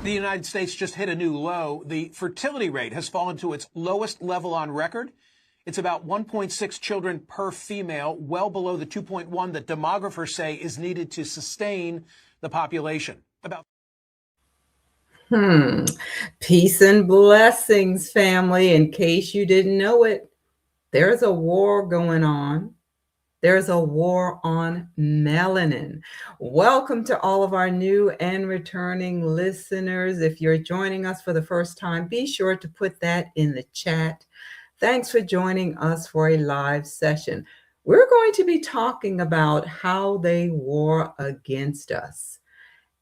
The United States just hit a new low. The fertility rate has fallen to its lowest level on record. It's about 1.6 children per female, well below the 2.1 that demographers say is needed to sustain the population. Peace and blessings, family. In case you didn't know it, there's a war going on. There's a war on melanin. Welcome to all of our new and returning listeners. If you're joining us for the first time, be sure to put that in the chat. Thanks for joining us for a live session. We're going to be talking about how they war against us.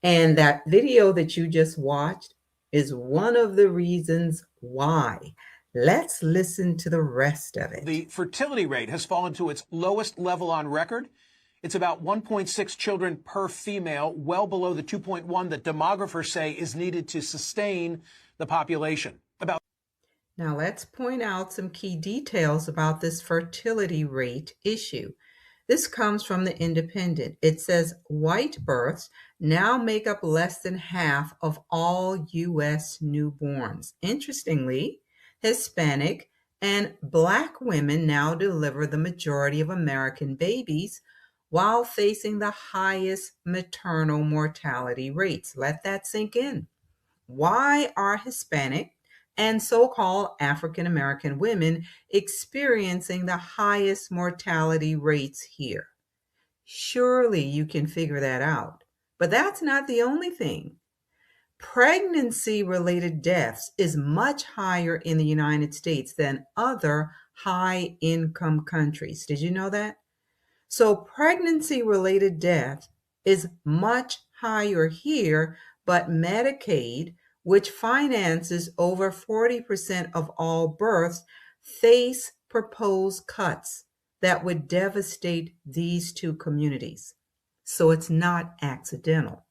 And that video that you just watched is one of the reasons why. Let's listen to the rest of it. The fertility rate has fallen to its lowest level on record. It's about 1.6 children per female, well below the 2.1 that demographers say is needed to sustain the population. Now let's point out some key details about this fertility rate issue. This comes from the Independent. It says white births now make up less than half of all U.S. newborns. Interestingly, Hispanic and Black women now deliver the majority of American babies while facing the highest maternal mortality rates. Let that sink in. Why are Hispanic and so-called African American women experiencing the highest mortality rates here? Surely you can figure that out. But that's not the only thing. Pregnancy-related deaths is much higher in the United States than other high-income countries. Did you know that? So pregnancy-related death is much higher here, but Medicaid, which finances over 40% of all births, face proposed cuts that would devastate these two communities. So it's not accidental.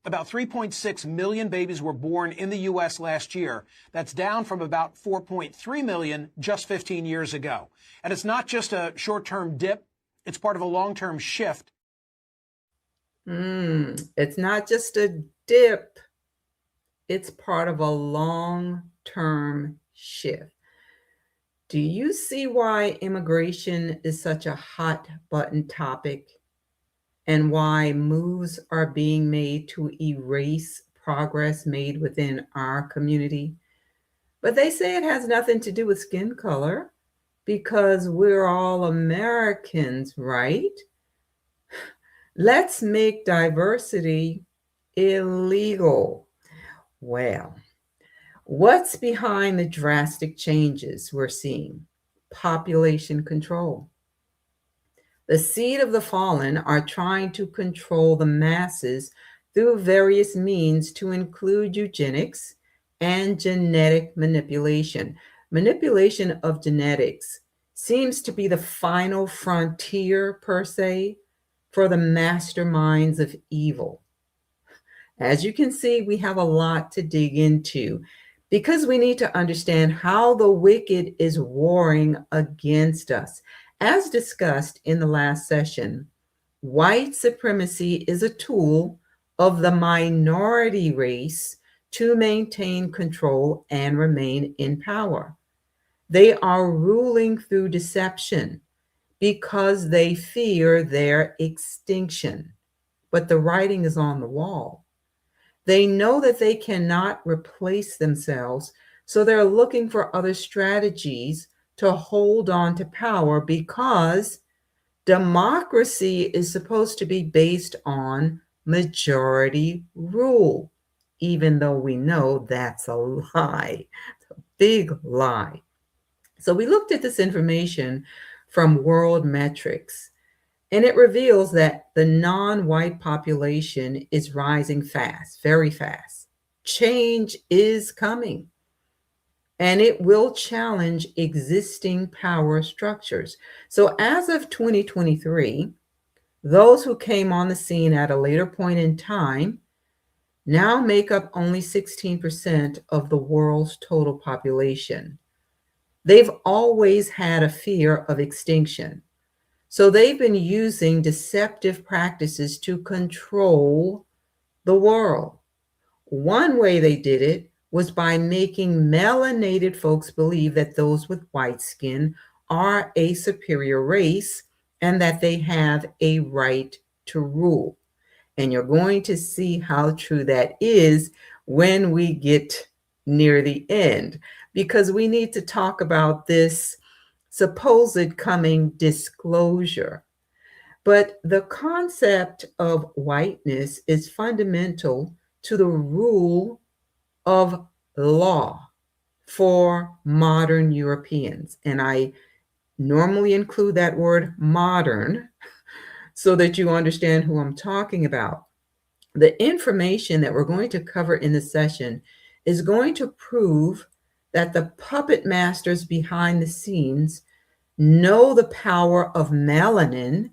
About 3.6 million babies were born in the U.S. last year. That's down from about 4.3 million just 15 years ago. And it's not just a short-term dip. It's part of a long-term shift. It's not just a dip. It's part of a long-term shift. Do you see why immigration is such a hot button topic and why moves are being made to erase progress made within our community? But they say it has nothing to do with skin color because we're all Americans, right? Let's make diversity illegal. Well, what's behind the drastic changes we're seeing? Population control. The seed of the fallen are trying to control the masses through various means to include eugenics and genetic manipulation. Manipulation of genetics seems to be the final frontier, per se, for the masterminds of evil. As you can see, we have a lot to dig into because we need to understand how the wicked is warring against us. As discussed in the last session, white supremacy is a tool of the minority race to maintain control and remain in power. They are ruling through deception because they fear their extinction. But the writing is on the wall. They know that they cannot replace themselves, so they're looking for other strategies to hold on to power because democracy is supposed to be based on majority rule, even though we know that's a lie. It's a big lie. So we looked at this information from World Metrics, and it reveals that the non-white population is rising fast, very fast. Change is coming, and it will challenge existing power structures. So as of 2023, those who came on the scene at a later point in time now make up only 16% of the world's total population. They've always had a fear of extinction. So they've been using deceptive practices to control the world. One way they did it was by making melanated folks believe that those with white skin are a superior race and that they have a right to rule. And you're going to see how true that is when we get near the end, because we need to talk about this supposed coming disclosure. But the concept of whiteness is fundamental to the rule of law for modern Europeans. And I normally include that word modern so that you understand who I'm talking about. The information that we're going to cover in the session is going to prove that the puppet masters behind the scenes know the power of melanin,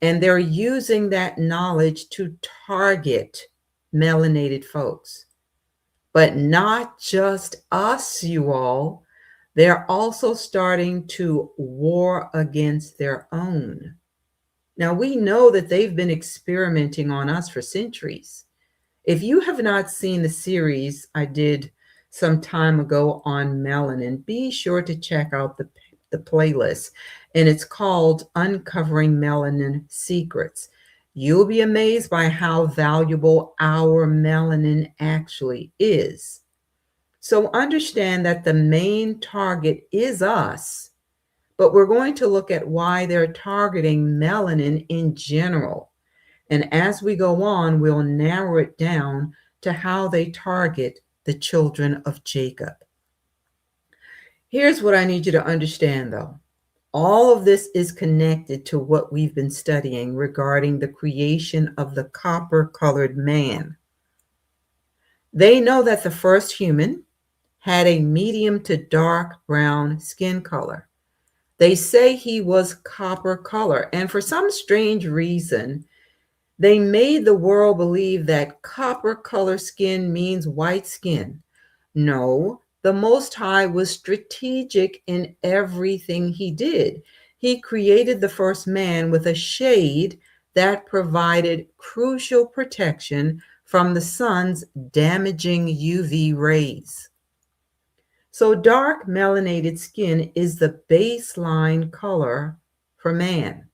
and they're using that knowledge to target melanated folks. But not just us, you all. They're also starting to war against their own. Now, we know that they've been experimenting on us for centuries. If you have not seen the series I did some time ago on melanin, be sure to check out the playlist. And it's called Uncovering Melanin Secrets. You'll be amazed by how valuable our melanin actually is. So understand that the main target is us, but we're going to look at why they're targeting melanin in general. And as we go on, we'll narrow it down to how they target the children of Jacob. Here's what I need you to understand, though. All of this is connected to what we've been studying regarding the creation of the copper-colored man. They know that the first human had a medium to dark brown skin color. They say he was copper color, and for some strange reason, they made the world believe that copper color skin means white skin. No, the Most High was strategic in everything he did. He created the first man with a shade that provided crucial protection from the sun's damaging UV rays. So dark melanated skin is the baseline color for man.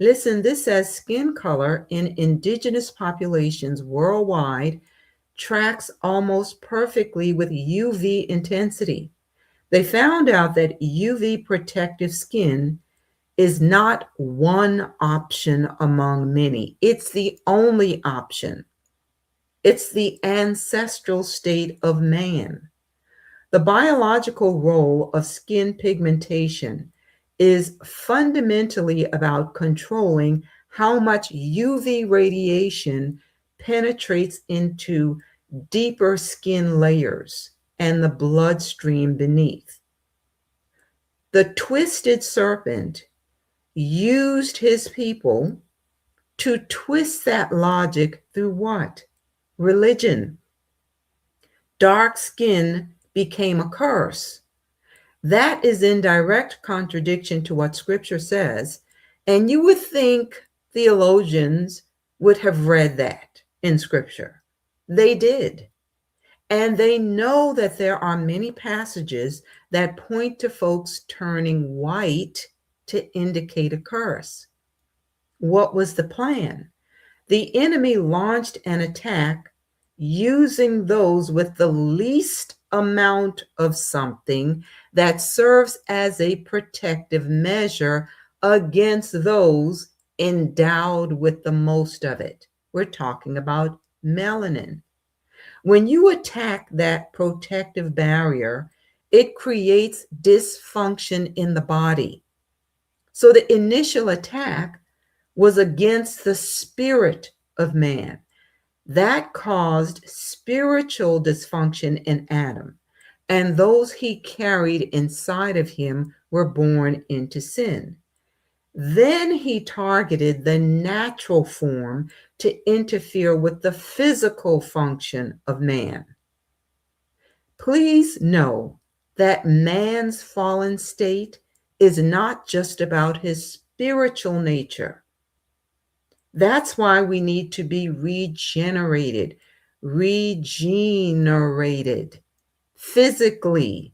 Listen, this says skin color in indigenous populations worldwide tracks almost perfectly with UV intensity. They found out that UV protective skin is not one option among many. It's the only option. It's the ancestral state of man. The biological role of skin pigmentation is fundamentally about controlling how much UV radiation penetrates into deeper skin layers and the bloodstream beneath. The twisted serpent used his people to twist that logic through what? Religion. Dark skin became a curse. That is in direct contradiction to what scripture says, and you would think theologians would have read that in scripture. They did. And they know that there are many passages that point to folks turning white to indicate a curse. What was the plan? The enemy launched an attack using those with the least amount of something that serves as a protective measure against those endowed with the most of it. We're talking about melanin. When you attack that protective barrier, it creates dysfunction in the body. So the initial attack was against the spirit of man. That caused spiritual dysfunction in Adam, and those he carried inside of him were born into sin. Then he targeted the natural form to interfere with the physical function of man. Please know that man's fallen state is not just about his spiritual nature. That's why we need to be regenerated. regenerated physically.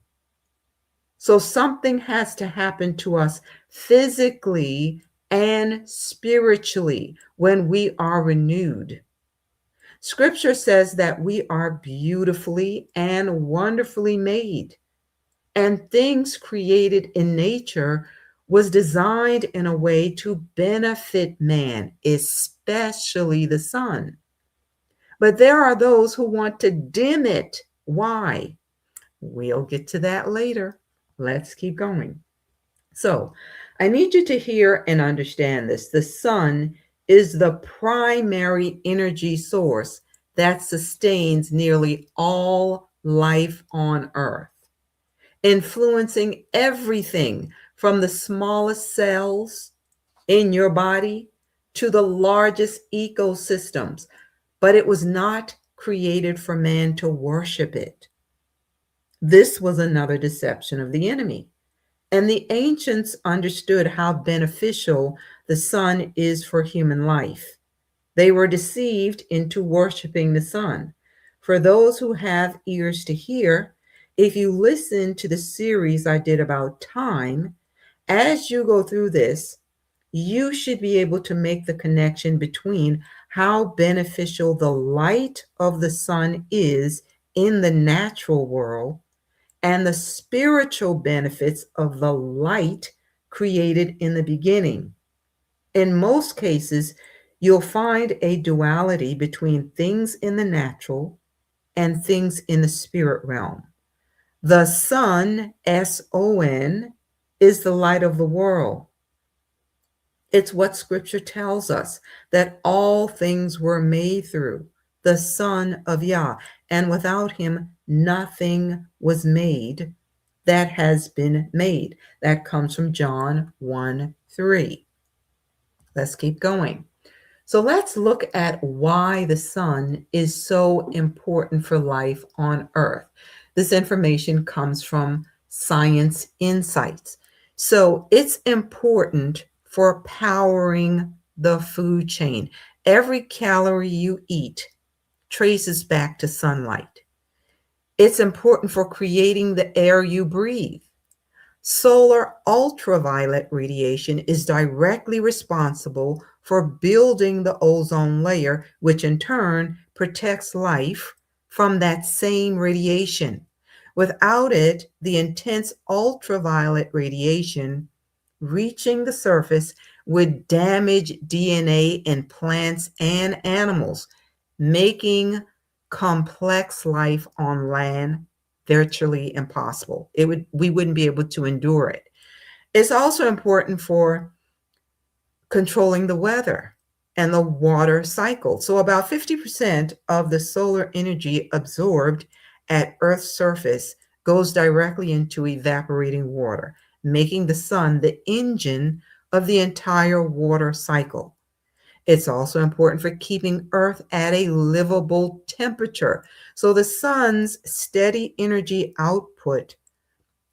So something has to happen to us physically and spiritually when we are renewed. Scripture says that we are beautifully and wonderfully made, and things created in nature was designed in a way to benefit man, especially the sun. But there are those who want to dim it. Why? We'll get to that later. Let's keep going. So, I need you to hear and understand this. The sun is the primary energy source that sustains nearly all life on earth, influencing everything from the smallest cells in your body to the largest ecosystems. But it was not created for man to worship it. This was another deception of the enemy. And the ancients understood how beneficial the sun is for human life. They were deceived into worshiping the sun. For those who have ears to hear, if you listen to the series I did about time, as you go through this, you should be able to make the connection between how beneficial the light of the sun is in the natural world and the spiritual benefits of the light created in the beginning. In most cases, you'll find a duality between things in the natural and things in the spirit realm. The sun, S-O-N, is the light of the world. It's what scripture tells us, that all things were made through the Son of Yah, and without him, nothing was made that has been made. That comes from John 1:3. Let's keep going. So let's look at why the sun is so important for life on earth. This information comes from Science Insights. So it's important for powering the food chain. Every calorie you eat traces back to sunlight. It's important for creating the air you breathe. Solar ultraviolet radiation is directly responsible for building the ozone layer, which in turn protects life from that same radiation. Without it, the intense ultraviolet radiation reaching the surface would damage DNA in plants and animals, making complex life on land virtually impossible. We wouldn't be able to endure it. It's also important for controlling the weather and the water cycle. So about 50% of the solar energy absorbed at Earth's surface goes directly into evaporating water, making the sun the engine of the entire water cycle. It's also important for keeping Earth at a livable temperature. So the sun's steady energy output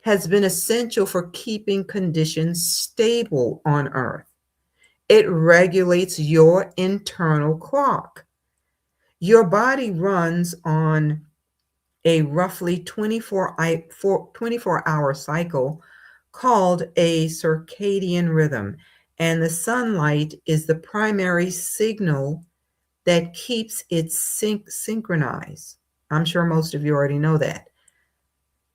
has been essential for keeping conditions stable on Earth. It regulates your internal clock. Your body runs on a roughly 24-hour cycle called a circadian rhythm, and the sunlight is the primary signal that keeps it synchronized. I'm sure most of you already know that.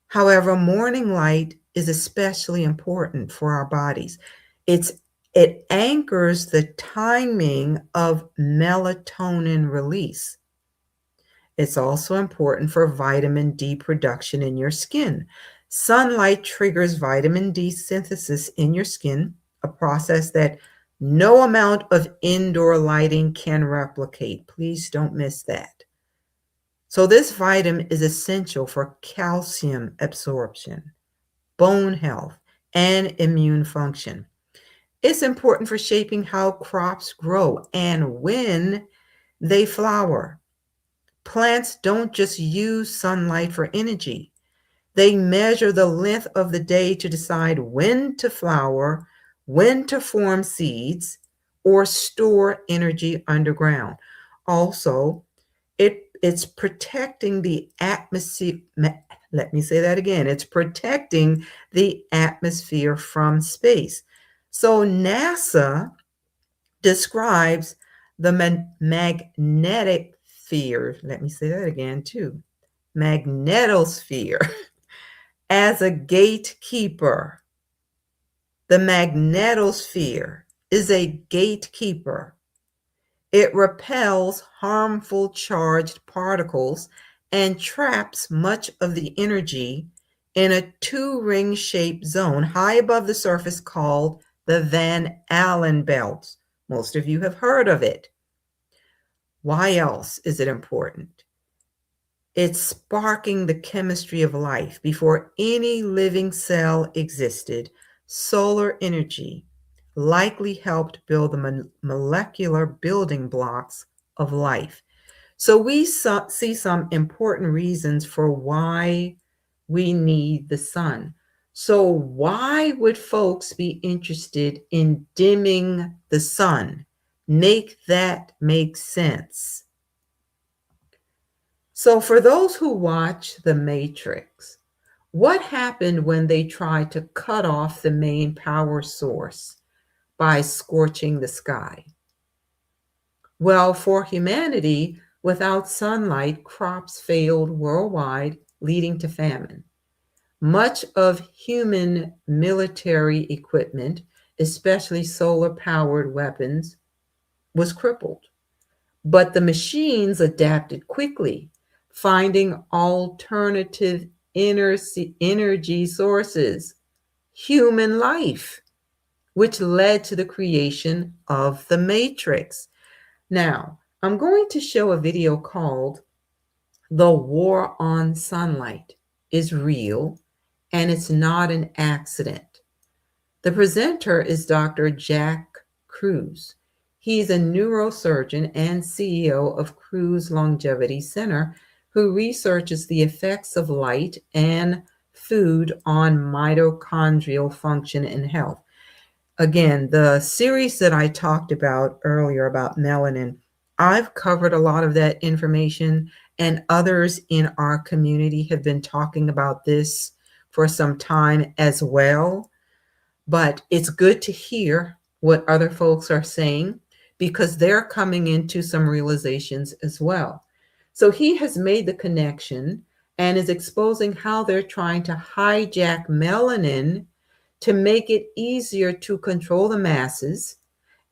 However, morning light is especially important for our bodies. It anchors the timing of melatonin release. It's also important for vitamin D production in your skin. Sunlight triggers vitamin D synthesis in your skin, a process that no amount of indoor lighting can replicate. Please don't miss that. So this vitamin is essential for calcium absorption, bone health, and immune function. It's important for shaping how crops grow and when they flower. Plants don't just use sunlight for energy. They measure the length of the day to decide when to flower, when to form seeds, or store energy underground. Also, It's protecting the atmosphere. Let me say that again. It's protecting the atmosphere from space. So NASA describes the magnetic sphere. Let me say that again too. Magnetosphere as a gatekeeper. The magnetosphere is a gatekeeper. It repels harmful charged particles and traps much of the energy in a two-ring shaped zone high above the surface called the Van Allen belt. Most of you have heard of it. Why else is it important? It's sparking the chemistry of life. Before any living cell existed, solar energy likely helped build the molecular building blocks of life. So we see some important reasons for why we need the sun. So why would folks be interested in dimming the sun? Make that make sense. So for those who watch The Matrix, what happened when they tried to cut off the main power source by scorching the sky? Well, for humanity, without sunlight, crops failed worldwide, leading to famine. Much of human military equipment, especially solar powered weapons, was crippled. But the machines adapted quickly, finding alternative energy sources, human life, which led to the creation of the Matrix. Now, I'm going to show a video called The War on Sunlight is Real and It's Not an Accident. The presenter is Dr. Jack Kruse. He's a neurosurgeon and CEO of Kruse Longevity Center, who researches the effects of light and food on mitochondrial function and health. Again, the series that I talked about earlier about melanin, I've covered a lot of that information, and others in our community have been talking about this for some time as well. But it's good to hear what other folks are saying because they're coming into some realizations as well. So he has made the connection and is exposing how they're trying to hijack melanin to make it easier to control the masses.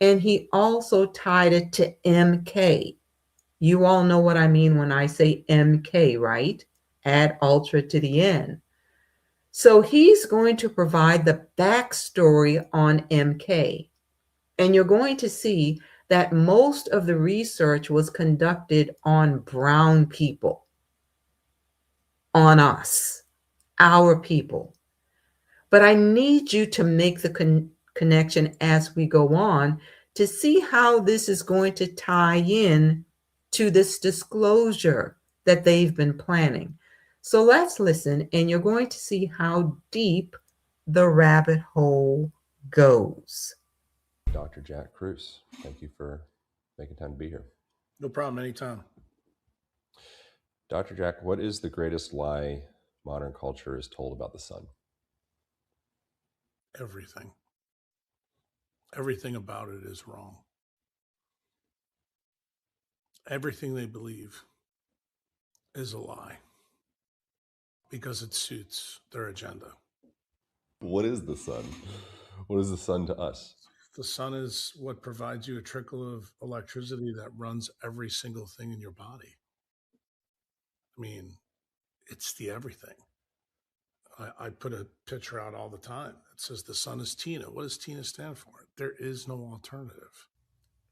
And he also tied it to MK. You all know what I mean when I say MK, right? Add ultra to the end. So he's going to provide the backstory on MK. And you're going to see that most of the research was conducted on brown people, on us, our people. But I need you to make the connection as we go on to see how this is going to tie in to this disclosure that they've been planning. So let's listen, and you're going to see how deep the rabbit hole goes. Dr. Jack Kruse, thank you for making time to be here. No problem, anytime. Dr. Jack, what is the greatest lie modern culture is told about the sun? Everything. Everything about it is wrong. Everything they believe is a lie because it suits their agenda. What is the sun? What is the sun to us? The sun is what provides you a trickle of electricity that runs every single thing in your body. I mean, it's the everything. I put a picture out all the time that says the sun is Tina. What does Tina stand for? There is no alternative.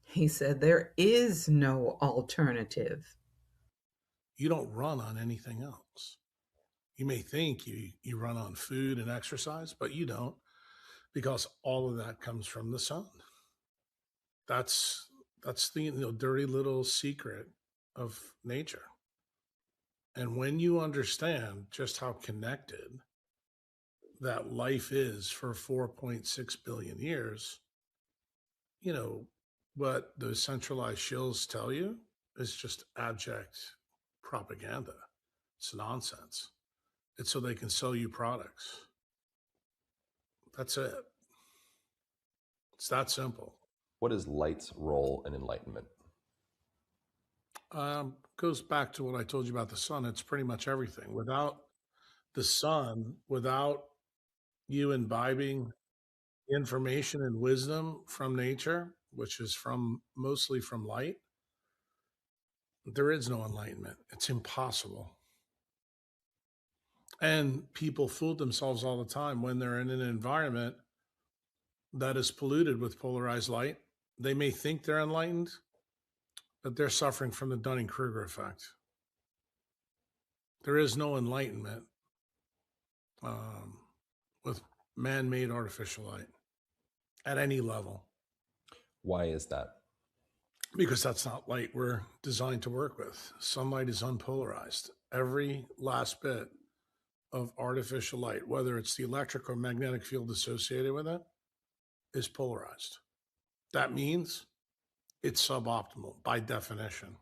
He said there is no alternative. You don't run on anything else. You may think you run on food and exercise, but you don't, because all of that comes from the sun. That's the dirty little secret of nature. And when you understand just how connected that life is for 4.6 billion years, what those centralized shills tell you is just abject propaganda. It's nonsense. It's so they can sell you products. That's it. It's that simple. What is light's role in enlightenment? Goes back to what I told you about the sun. It's pretty much everything. Without the sun, without you imbibing information and wisdom from nature, which is from mostly from light, there is no enlightenment. It's impossible. And people fool themselves all the time when they're in an environment that is polluted with polarized light. They may think they're enlightened, but they're suffering from the Dunning-Kruger effect. There is no enlightenment with man-made artificial light at any level. Why is that? Because that's not light we're designed to work with. Sunlight is unpolarized. Every last bit of artificial light, whether it's the electric or magnetic field associated with it, is polarized. That means it's suboptimal by definition.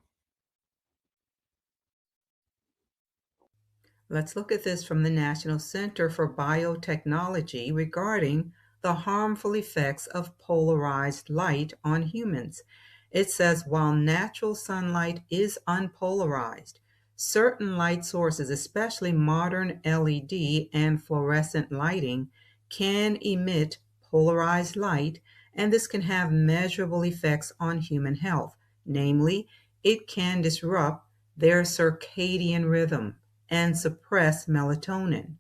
Let's look at this from the National Center for Biotechnology regarding the harmful effects of polarized light on humans. It says while natural sunlight is unpolarized, certain light sources, especially modern LED and fluorescent lighting, can emit polarized light, and this can have measurable effects on human health. Namely, it can disrupt their circadian rhythm and suppress melatonin.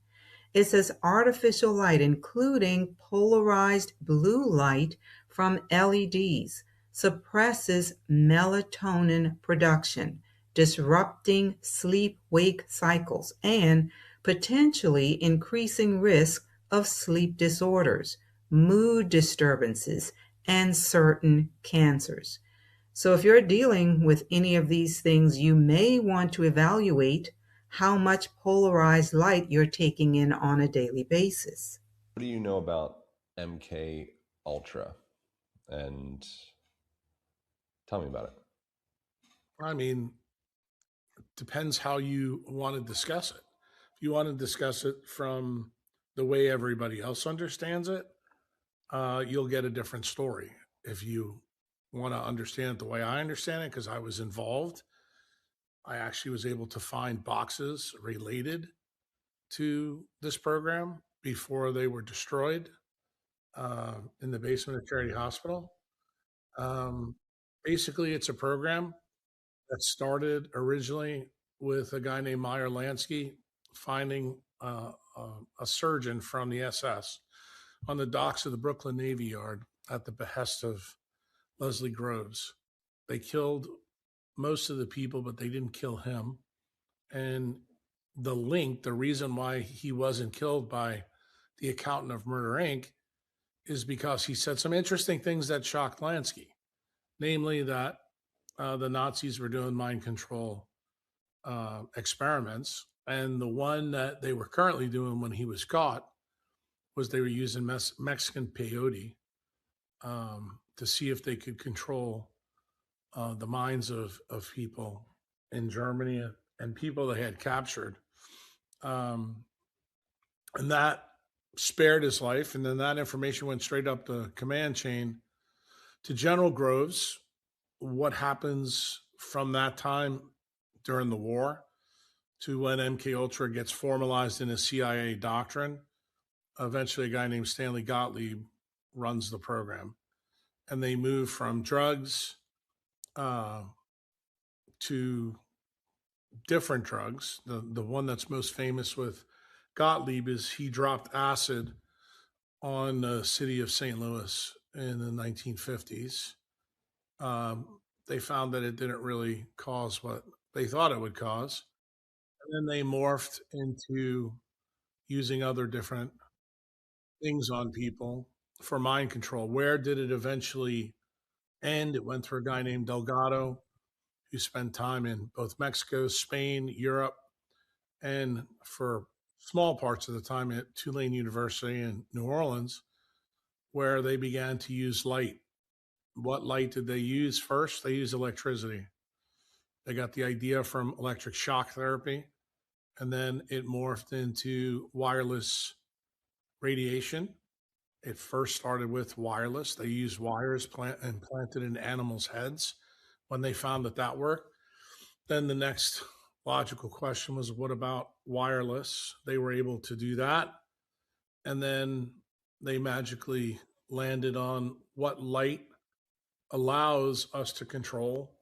It says artificial light, including polarized blue light from LEDs, suppresses melatonin production, disrupting sleep-wake cycles and potentially increasing risk of sleep disorders, mood disturbances, and certain cancers. So if you're dealing with any of these things, you may want to evaluate how much polarized light you're taking in on a daily basis. What do you know about MK Ultra? And tell me about it. I mean, depends how you want to discuss it. If you want to discuss it from the way everybody else understands it, you'll get a different story. If you want to understand it the way I understand it, because I was involved, I actually was able to find boxes related to this program before they were destroyed in the basement of Charity Hospital. Um, Basically, it's a program that started originally with a guy named Meyer Lansky finding a surgeon from the SS on the docks of the Brooklyn Navy Yard at the behest of Leslie Groves. They killed most of the people, but they didn't kill him. And the reason why he wasn't killed by the accountant of Murder Inc. is because he said some interesting things that shocked Lansky, namely that the Nazis were doing mind control experiments. And the one that they were currently doing when he was caught was they were using Mexican peyote to see if they could control the minds of people in Germany and people they had captured. And that spared his life. And then that information went straight up the command chain to General Groves. What happens from that time during the war to when MK Ultra gets formalized in a CIA doctrine? Eventually, a guy named Stanley Gottlieb runs the program, and they move from drugs to different drugs. The one that's most famous with Gottlieb is he dropped acid on the city of St. Louis in the 1950s. They found that it didn't really cause what they thought it would cause. And then they morphed into using other different things on people for mind control. Where did it eventually end? It went through a guy named Delgado, who spent time in both Mexico, Spain, Europe, and for small parts of the time at Tulane University in New Orleans, where they began to use light. What light did they use first? They used electricity. They got the idea from electric shock therapy, and then it morphed into wireless radiation. It first started with wireless. They used wires implanted in animals' heads when they found that that worked. Then the next logical question was, what about wireless? They were able to do that. And then they magically landed on what light allows us to control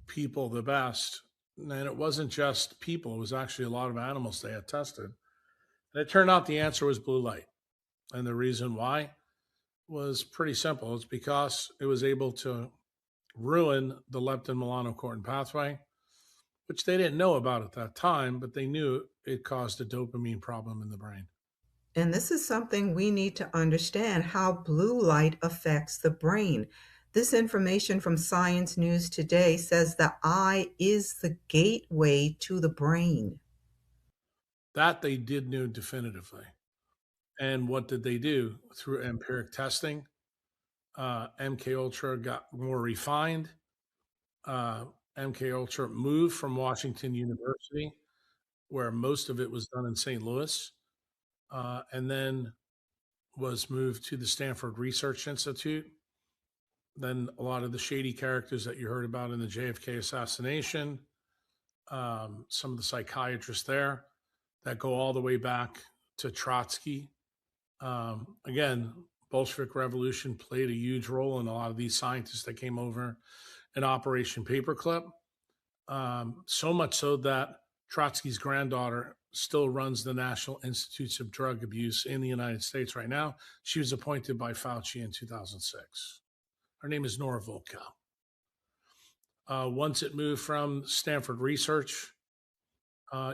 people the best. And it wasn't just people, it was actually a lot of animals they had tested. And it turned out the answer was blue light. And the reason why was pretty simple. It's because it was able to ruin the leptin melanocortin pathway, which they didn't know about at that time, but they knew it caused a dopamine problem in the brain. And this is something we need to understand how blue light affects the brain. This information from Science News Today says the eye is the gateway to the brain. That they did know definitively. And what did they do? Through empiric testing, MK Ultra got more refined. MK Ultra moved from Washington University, where most of it was done in St. Louis, and then was moved to the Stanford Research Institute. Then a lot of the shady characters that you heard about in the JFK assassination, some of the psychiatrists there that go all the way back to Trotsky. Again, Bolshevik Revolution played a huge role in a lot of these scientists that came over in Operation Paperclip. So much so that Trotsky's granddaughter still runs the National Institutes of Drug Abuse in the United States right now. She was appointed by Fauci in 2006. Her name is Nora Volkow. Once it moved from Stanford Research,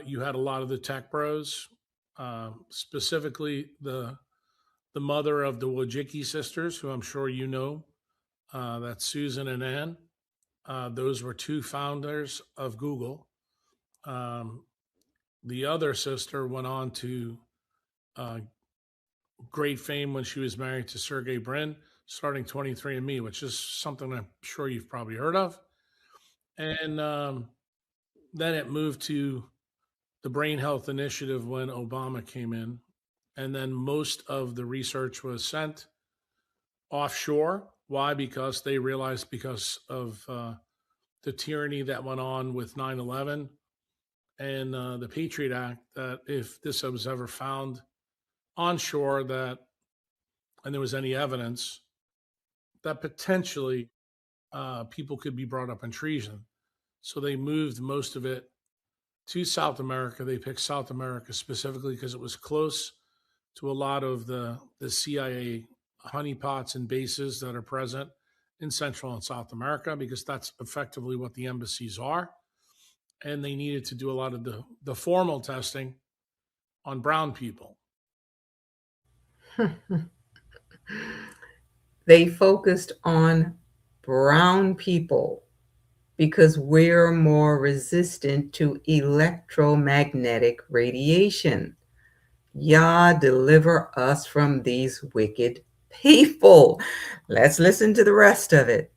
you had a lot of the tech bros, specifically the mother of the Wojcicki sisters, who I'm sure you know. That's Susan and Ann. Those were two founders of Google. The other sister went on to great fame when she was married to Sergey Brin, starting 23andMe, which is something I'm sure you've probably heard of. And then it moved to the Brain Health Initiative when Obama came in. And then most of the research was sent offshore. Why? Because they realized, because of the tyranny that went on with 9/11 and the Patriot Act, that if this was ever found onshore, that and there was any evidence, that potentially people could be brought up in treason. So they moved most of it to South America. They picked South America specifically because it was close to a lot of the CIA honeypots and bases that are present in Central and South America, because that's effectively what the embassies are. And they needed to do a lot of the formal testing on brown people. They focused on brown people because we're more resistant to electromagnetic radiation. Yah, deliver us from these wicked people. Let's listen to the rest of it.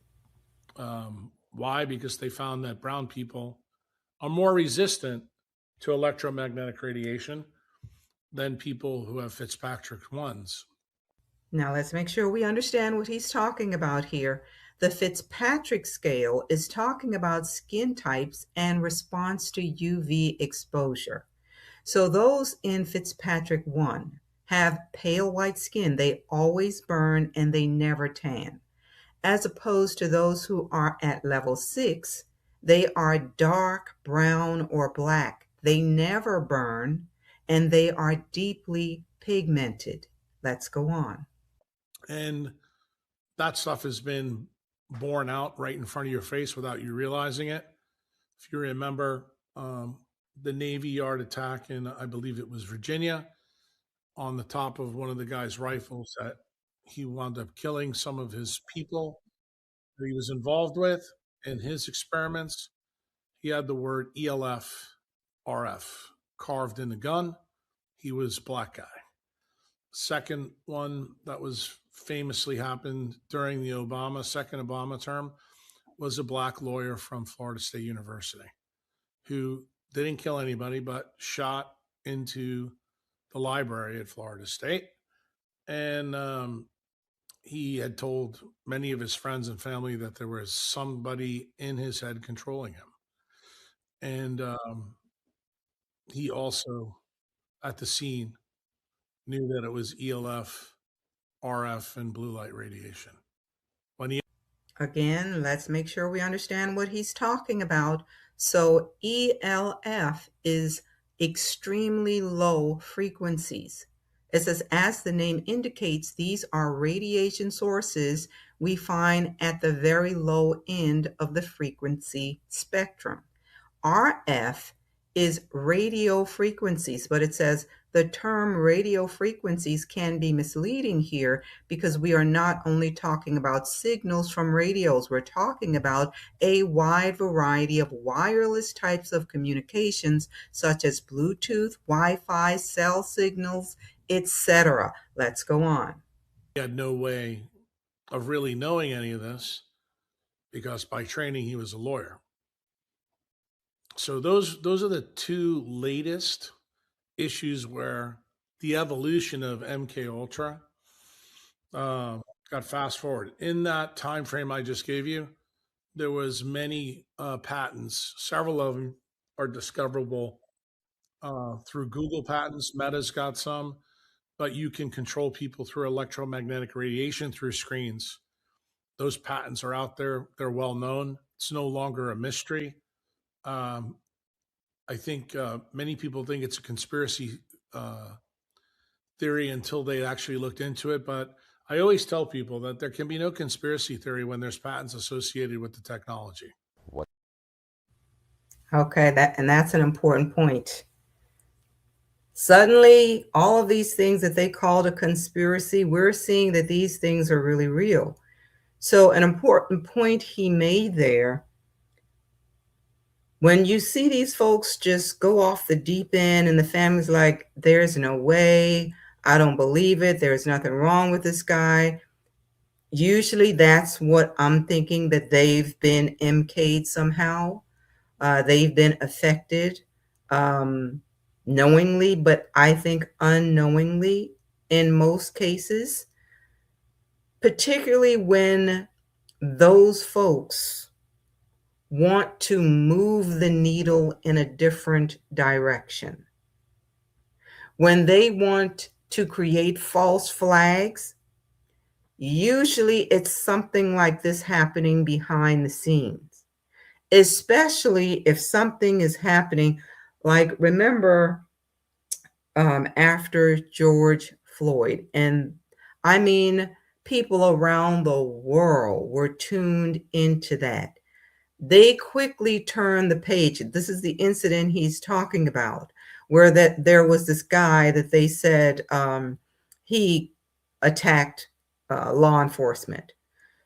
Why? Because they found that brown people are more resistant to electromagnetic radiation than people who have Fitzpatrick ones. Now, let's make sure we understand what he's talking about here. The Fitzpatrick scale is talking about skin types and response to UV exposure. So, those in Fitzpatrick 1 have pale white skin. They always burn and they never tan. As opposed to those who are at level 6, they are dark brown or black. They never burn and they are deeply pigmented. Let's go on. And that stuff has been borne out right in front of your face without you realizing it. If you remember the Navy Yard attack in, I believe it was Virginia, on the top of one of the guy's rifles, that he wound up killing some of his people that he was involved with. In his experiments, he had the word ELF RF carved in the gun. He was black guy. Second one that was famously happened during the second Obama term, was a black lawyer from Florida State University who didn't kill anybody but shot into the library at Florida State. And he had told many of his friends and family that there was somebody in his head controlling him. And he also, at the scene, knew that it was ELF, RF, and blue light radiation. When he Again, let's make sure we understand what he's talking about. So, ELF is extremely low frequencies. It says, as the name indicates, these are radiation sources we find at the very low end of the frequency spectrum. RF is radio frequencies, but it says the term radio frequencies can be misleading here because we are not only talking about signals from radios, we're talking about a wide variety of wireless types of communications, such as Bluetooth, Wi-Fi, cell signals, etc. Let's go on. had no way of really knowing any of this because by training he was a lawyer. So those are the two latest issues where the evolution of MK Ultra got fast forward. In that time frame I just gave you, there was many patents. Several of them are discoverable through Google patents. Meta's got some, but you can control people through electromagnetic radiation through screens. Those patents are out there. They're well known. It's no longer a mystery. I think many people think it's a conspiracy theory until they actually looked into it. But I always tell people that there can be no conspiracy theory when there's patents associated with the technology. Okay, that's an important point. Suddenly, all of these things that they called a conspiracy, we're seeing that these things are really real. So, an important point he made there, when you see these folks just go off the deep end and the family's like, there's no way, I don't believe it, there's nothing wrong with this guy. Usually that's what I'm thinking, that they've been MK'd somehow. They've been affected knowingly, but I think unknowingly in most cases, particularly when those folks want to move the needle in a different direction. When they want to create false flags, usually it's something like this happening behind the scenes, especially if something is happening. Like, remember after George Floyd, and I mean, people around the world were tuned into that. They quickly turned the page. This is the incident he's talking about, where that there was this guy that they said he attacked law enforcement.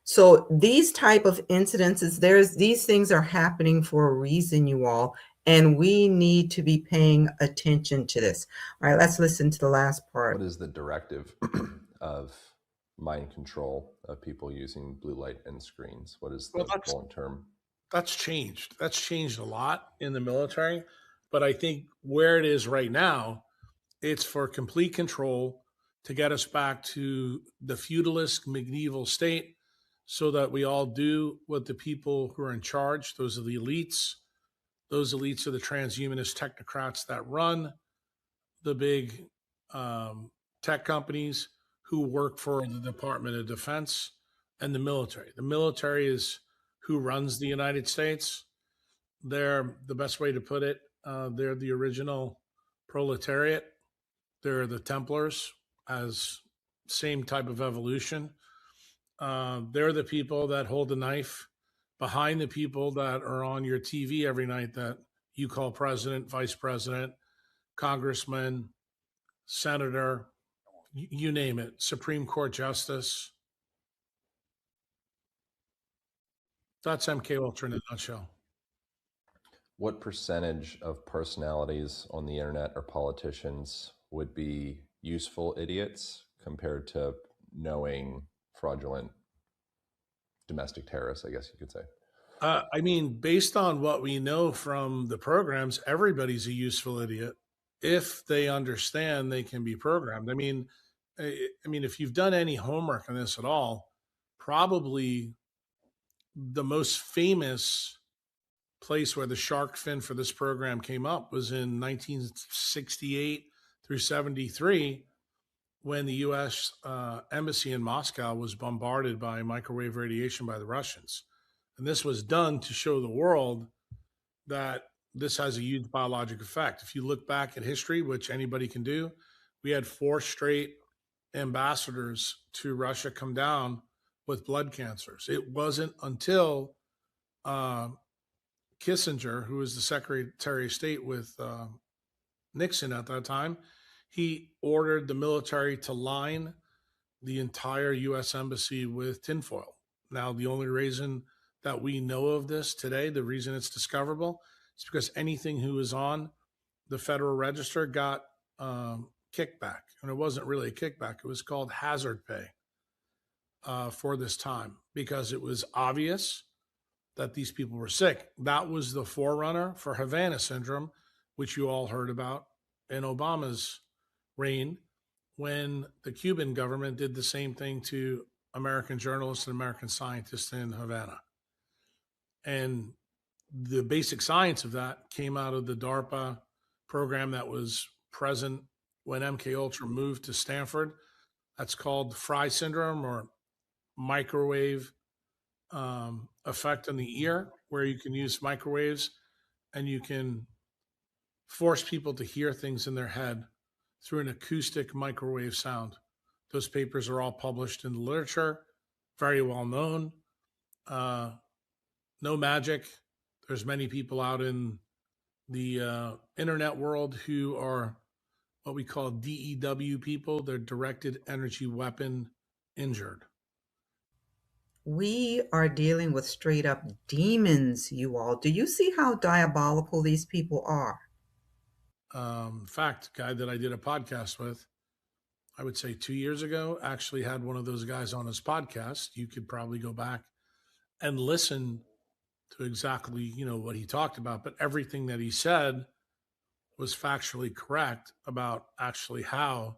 So these type of incidences, these things are happening for a reason, you all, and we need to be paying attention to this. All right, let's listen to the last part. What is the directive of mind control of people using blue light and screens? What is the long term? That's changed. That's changed a lot in the military. But I think where it is right now, it's for complete control to get us back to the feudalist medieval state so that we all do what the people who are in charge, those are the elites. Those elites are the transhumanist technocrats that run the big tech companies who work for the Department of Defense and the military. The military is who runs the United States. They're, the best way to put it, they're the original proletariat. They're the Templars, as same type of evolution. They're the people that hold the knife behind the people that are on your TV every night that you call president, vice president, congressman, senator, you name it, Supreme Court justice. That's MK Ultra in a nutshell. What percentage of personalities on the internet or politicians would be useful idiots compared to knowing fraudulent domestic terrorists, I guess you could say? I mean, based on what we know from the programs, everybody's a useful idiot if they understand they can be programmed. I mean, if you've done any homework on this at all, probably the most famous place where the shark fin for this program came up was in 1968 through 73 when the U.S. Embassy in Moscow was bombarded by microwave radiation by the Russians. And this was done to show the world that this has a huge biologic effect. If you look back at history, which anybody can do, we had 4 straight ambassadors to Russia come down with blood cancers. It wasn't until uh, Kissinger, who was the Secretary of State with Nixon at that time, he ordered the military to line the entire U.S. embassy with tinfoil. Now, the only reason that we know of this today, the reason it's discoverable, is because anything who was on the Federal Register got kickback. And it wasn't really a kickback, it was called hazard pay for this time because it was obvious that these people were sick. That was the forerunner for Havana syndrome, which you all heard about in Obama's reign, when the Cuban government did the same thing to American journalists and American scientists in Havana. And the basic science of that came out of the DARPA program that was present when MK Ultra moved to Stanford. That's called Fry syndrome, or microwave effect on the ear, where you can use microwaves and you can force people to hear things in their head through an acoustic microwave sound. Those papers are all published in the literature, very well known. No magic. There's many people out in the internet world who are what we call DEW people. They're directed energy weapon injured. We are dealing with straight up demons, you all. Do you see how diabolical these people are? In fact, a guy that I did a podcast with, I would say 2 years ago, actually had one of those guys on his podcast. You could probably go back and listen to exactly, what he talked about, but everything that he said was factually correct about actually how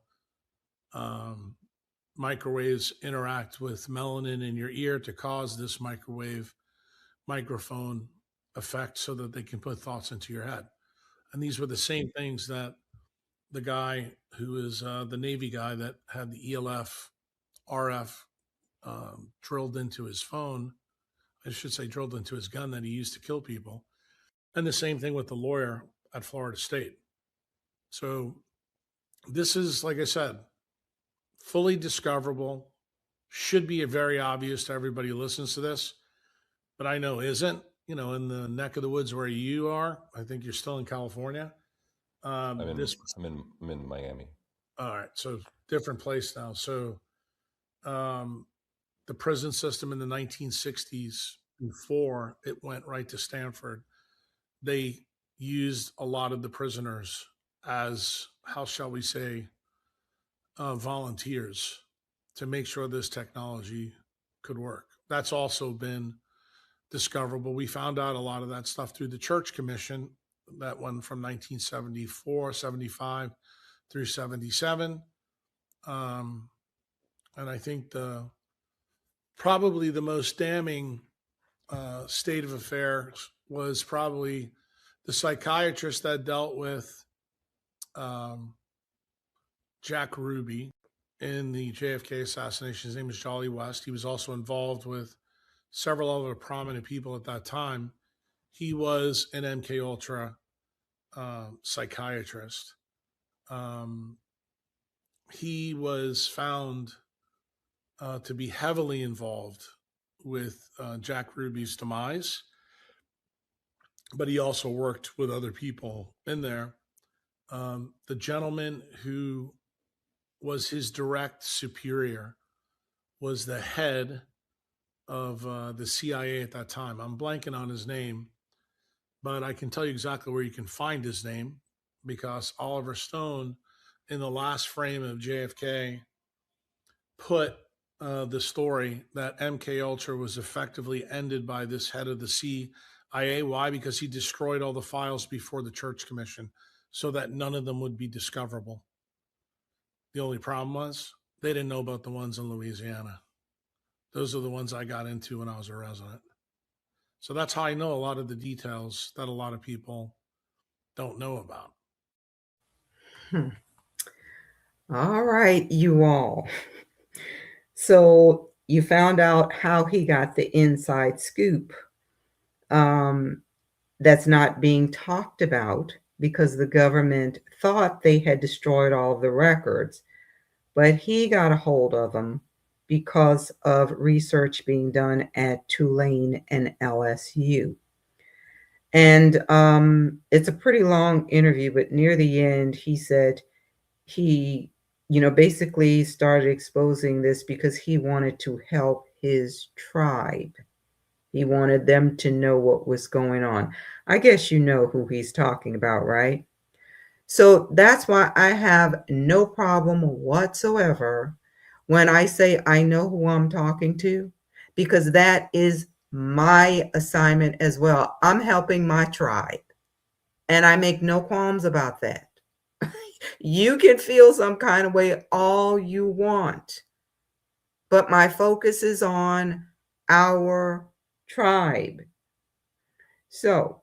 microwaves interact with melanin in your ear to cause this microphone effect so that they can put thoughts into your head. And these were the same things that the guy who is the Navy guy that had the ELF RF drilled into his phone, I should say drilled into his gun that he used to kill people. And the same thing with the lawyer at Florida State. So this is, like I said, fully discoverable, should be very obvious to everybody who listens to this, but I know isn't. In the neck of the woods where you are, I think you're still in California. I'm in Miami. All right, so different place now. So the prison system in the 1960s, before it went right to Stanford, they used a lot of the prisoners as, how shall we say, volunteers to make sure this technology could work. That's also been discoverable. We found out a lot of that stuff through the Church Commission, that one from 1974, 75 through 77. And I think probably the most damning state of affairs was probably the psychiatrist that dealt with Jack Ruby in the JFK assassination. His name is Jolly West. He was also involved with several other prominent people at that time. He was an MK Ultra psychiatrist. He was found to be heavily involved with Jack Ruby's demise, but he also worked with other people in there. The gentleman who was his direct superior was the head of the CIA at that time. I'm blanking on his name, but I can tell you exactly where you can find his name, because Oliver Stone, in the last frame of JFK, put the story that MK Ultra was effectively ended by this head of the CIA. Why? Because he destroyed all the files before the Church Commission so that none of them would be discoverable. The only problem was they didn't know about the ones in Louisiana. Those are the ones I got into when I was a resident. So that's how I know a lot of the details that a lot of people don't know about. All right, you all. So you found out how he got the inside scoop. That's not being talked about because the government thought they had destroyed all of the records, but he got a hold of them because of research being done at Tulane and LSU. And it's a pretty long interview, but near the end, he said he, basically started exposing this because he wanted to help his tribe. He wanted them to know what was going on. I guess you know who he's talking about, right? So that's why I have no problem whatsoever when I say I know who I'm talking to, because that is my assignment as well. I'm helping my tribe, and I make no qualms about that. You can feel some kind of way all you want, but my focus is on our tribe. So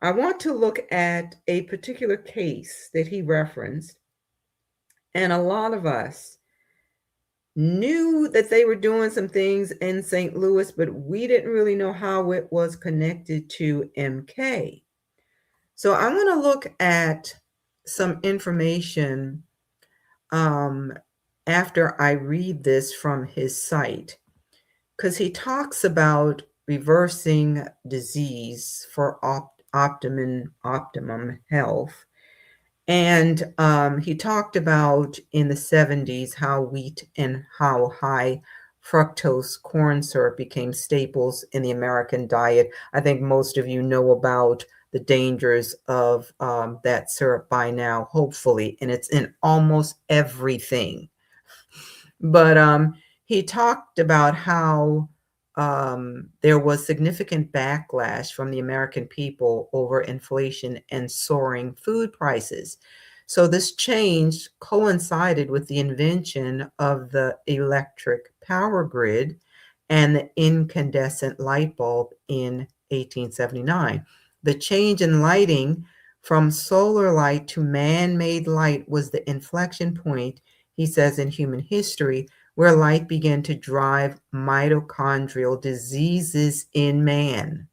I want to look at a particular case that he referenced, and a lot of us knew that they were doing some things in St. Louis, but we didn't really know how it was connected to MK. So I want to look at some information after I read this from his site, because he talks about reversing disease for optimum health. And he talked about in the 70s how wheat and how high fructose corn syrup became staples in the American diet. I think most of you know about the dangers of that syrup by now, hopefully, and it's in almost everything. But he talked about how there was significant backlash from the American people over inflation and soaring food prices. So this change coincided with the invention of the electric power grid and the incandescent light bulb in 1879. The change in lighting from solar light to man-made light was the inflection point, he says, in human history, where light began to drive mitochondrial diseases in man.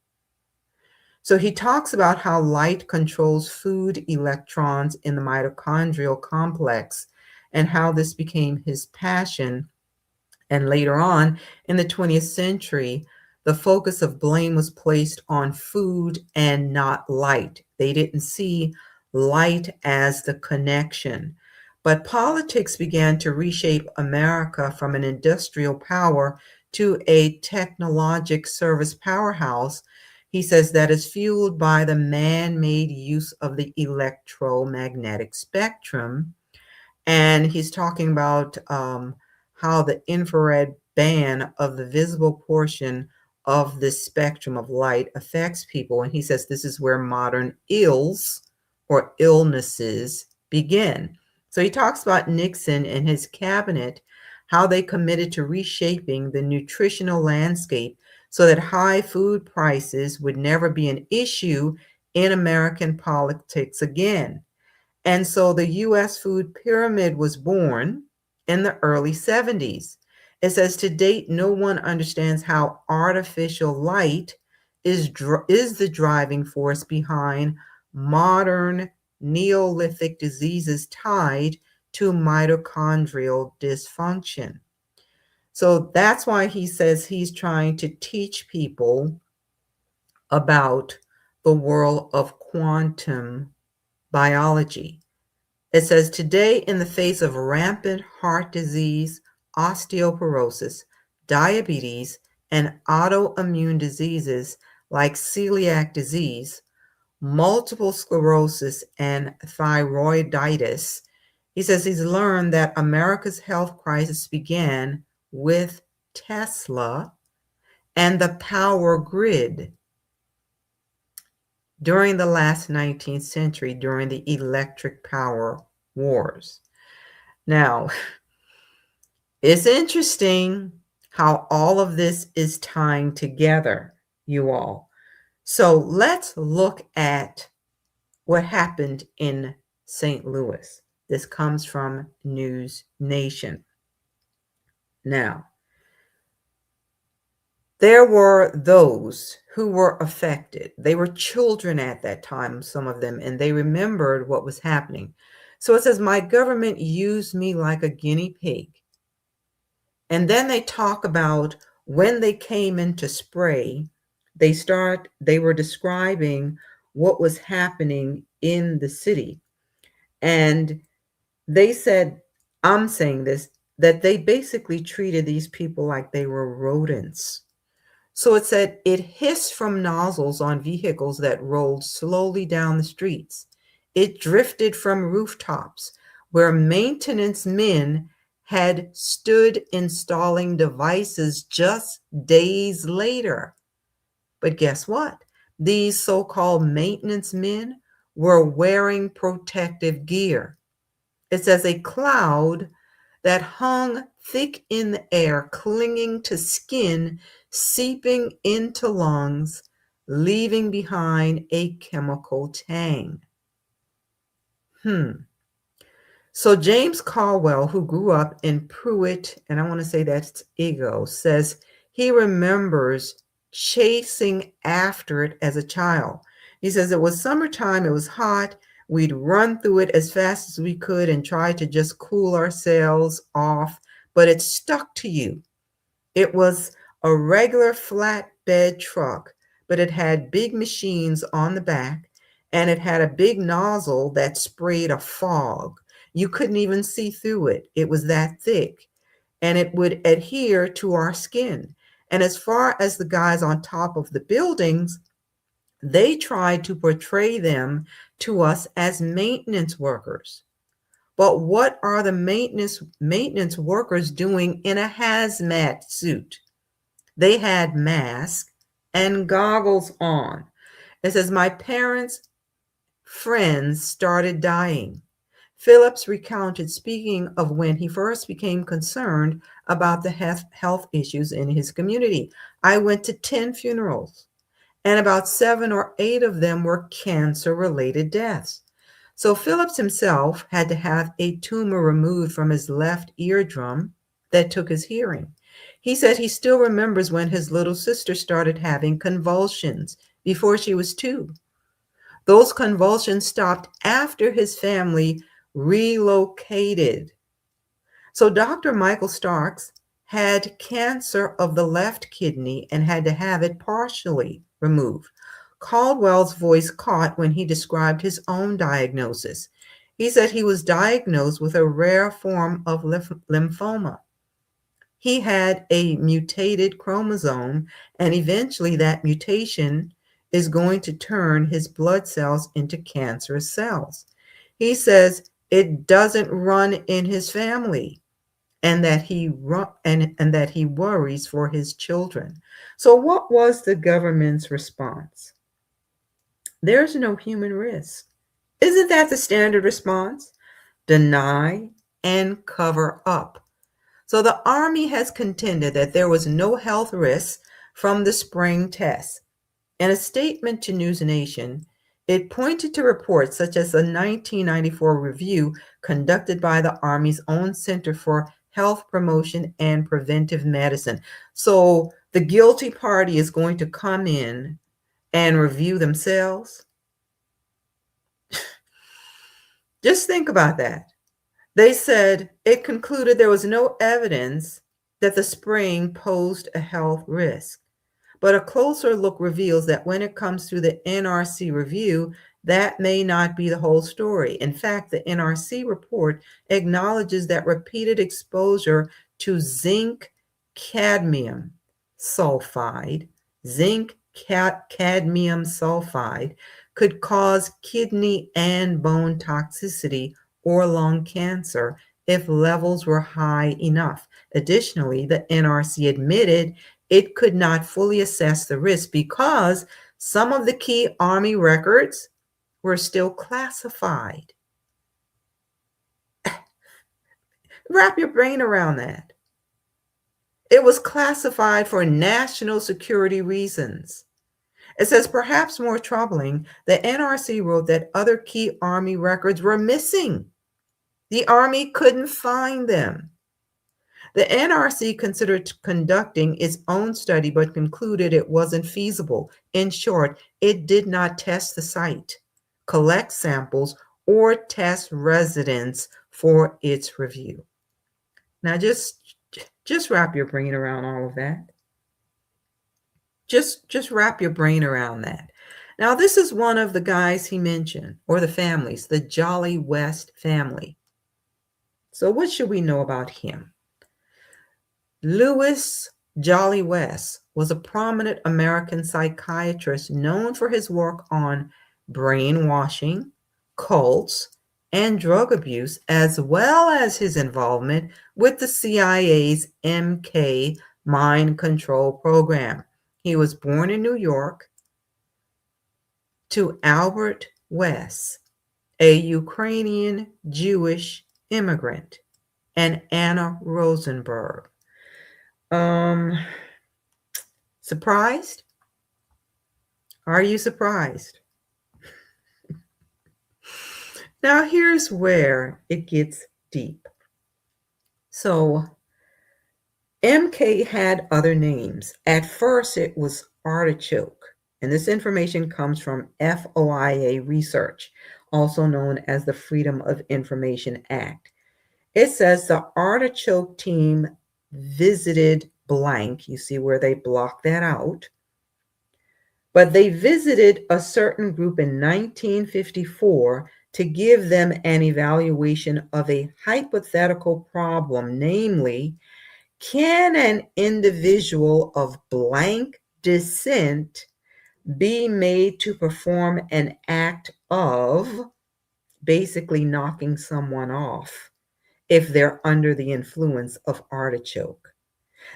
So he talks about how light controls food electrons in the mitochondrial complex and how this became his passion. And later on in the 20th century, the focus of blame was placed on food and not light. They didn't see light as the connection. But politics began to reshape America from an industrial power to a technologic service powerhouse. He says that is fueled by the man-made use of the electromagnetic spectrum. And he's talking about how the infrared band of the visible portion of this spectrum of light affects people. And he says this is where modern ills or illnesses begin. So he talks about Nixon and his cabinet, how they committed to reshaping the nutritional landscape so that high food prices would never be an issue in American politics again. And so the U.S. food pyramid was born in the early 70s. It says to date, no one understands how artificial light is the driving force behind modern Neolithic diseases tied to mitochondrial dysfunction. So that's why he says he's trying to teach people about the world of quantum biology. It says today, in the face of rampant heart disease, osteoporosis, diabetes, and autoimmune diseases like celiac disease, multiple sclerosis, and thyroiditis, he says he's learned that America's health crisis began with Tesla and the power grid during the last 19th century, during the electric power wars. Now, it's interesting how all of this is tying together, you all. So let's look at what happened in St. Louis. This comes from News Nation. Now, there were those who were affected. They were children at that time, some of them, and they remembered what was happening. So it says, my government used me like a guinea pig. And then they talk about when they came into spray, they were describing what was happening in the city. And they said, I'm saying this, that they basically treated these people like they were rodents. So it said it hissed from nozzles on vehicles that rolled slowly down the streets. It drifted from rooftops where maintenance men had stood installing devices just days later. But guess what? These so-called maintenance men were wearing protective gear. It says a cloud that hung thick in the air, clinging to skin, seeping into lungs, leaving behind a chemical tang. So James Caldwell, who grew up in Pruitt, and I want to say that's Ego, says he remembers chasing after it as a child. He says it was summertime, it was hot. We'd run through it as fast as we could and try to just cool ourselves off, but it stuck to you. It was a regular flatbed truck, but it had big machines on the back, and it had a big nozzle that sprayed a fog. You couldn't even see through it. It was that thick, and it would adhere to our skin. And as far as the guys on top of the buildings, they tried to portray them to us as maintenance workers. But what are the maintenance workers doing in a hazmat suit? They had masks and goggles on. It says, my parents' friends started dying. Phillips recounted, speaking of when he first became concerned about the health issues in his community. I went to 10 funerals, and about 7 or 8 of them were cancer-related deaths. So Phillips himself had to have a tumor removed from his left eardrum that took his hearing. He said he still remembers when his little sister started having convulsions before she was 2. Those convulsions stopped after his family relocated. So Dr. Michael Starks had cancer of the left kidney and had to have it partially removed. Caldwell's voice caught when he described his own diagnosis. He said he was diagnosed with a rare form of lymphoma. He had a mutated chromosome, and eventually that mutation is going to turn his blood cells into cancerous cells. He says it doesn't run in his family, and that he worries for his children. So what was the government's response? There's no human risk. Isn't that the standard response? Deny and cover up. So the Army has contended that there was no health risk from the spring test. In a statement to News Nation, it pointed to reports such as a 1994 review conducted by the Army's own Center for Health Promotion and Preventive Medicine. So the guilty party is going to come in and review themselves. Just think about that. They said it concluded there was no evidence that the spraying posed a health risk. But a closer look reveals that when it comes to the NRC review, that may not be the whole story. In fact, the NRC report acknowledges that repeated exposure to zinc cadmium sulfide could cause kidney and bone toxicity or lung cancer if levels were high enough. Additionally, the NRC admitted it could not fully assess the risk because some of the key Army records were still classified. Wrap your brain around that. It was classified for national security reasons. It says, perhaps more troubling, the NRC wrote that other key Army records were missing. The Army couldn't find them. The NRC considered conducting its own study, but concluded it wasn't feasible. In short, it did not test the site, collect samples, or test residents for its review. Now, just wrap your brain around all of that. Just wrap your brain around that. Now, this is one of the guys he mentioned, or the families, the Jolly West family. So what should we know about him? Louis Jolly West was a prominent American psychiatrist known for his work on brainwashing, cults, and drug abuse, as well as his involvement with the CIA's MK mind control program. He was born in New York to Albert West, a Ukrainian Jewish immigrant, and Anna Rosenberg. Surprised? Are you surprised? Now here's where it gets deep. So MK had other names. At first it was Artichoke, and this information comes from FOIA research, also known as the Freedom of Information Act. It says the Artichoke team visited blank. You see where they block that out. But they visited a certain group in 1954 to give them an evaluation of a hypothetical problem, namely, can an individual of blank descent be made to perform an act of basically knocking someone off if they're under the influence of artichoke?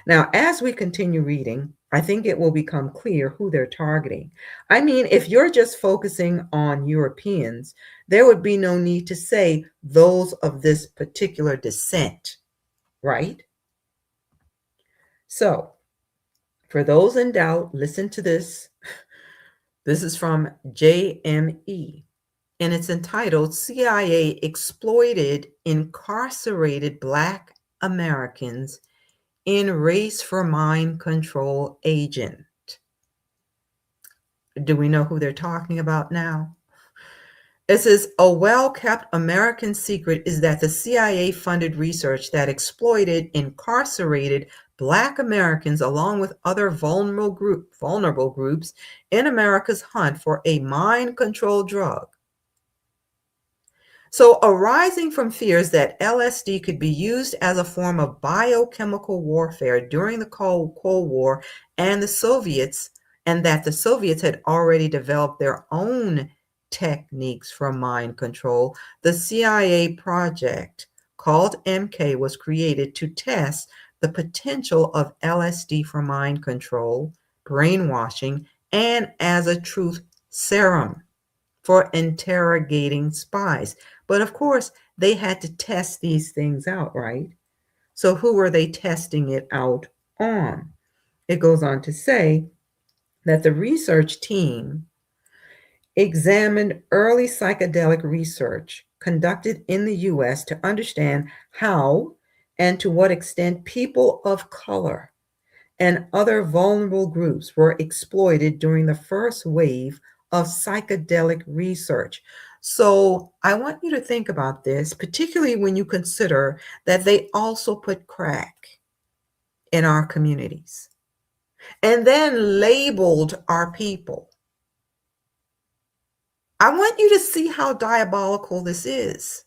Now, as we continue reading, I think it will become clear who they're targeting. I mean, if you're just focusing on Europeans, there would be no need to say those of this particular descent, right? So, for those in doubt, listen to this. This is from JME, and it's entitled CIA Exploited Incarcerated Black Americans in Race for Mind Control Agent. Do we know who they're talking about now? It says, a well-kept American secret is that the CIA funded research that exploited incarcerated Black Americans along with other vulnerable groups in America's hunt for a mind control drug. So, arising from fears that LSD could be used as a form of biochemical warfare during the Cold War and that the Soviets had already developed their own techniques for mind control, the CIA project called MK was created to test the potential of LSD for mind control, brainwashing, and as a truth serum for interrogating spies. But of course, they had to test these things out, right? So who were they testing it out on? It goes on to say that the research team examined early psychedelic research conducted in the US to understand how and to what extent people of color and other vulnerable groups were exploited during the first wave of psychedelic research. So I want you to think about this, particularly when you consider that they also put crack in our communities and then labeled our people. I want you to see how diabolical this is.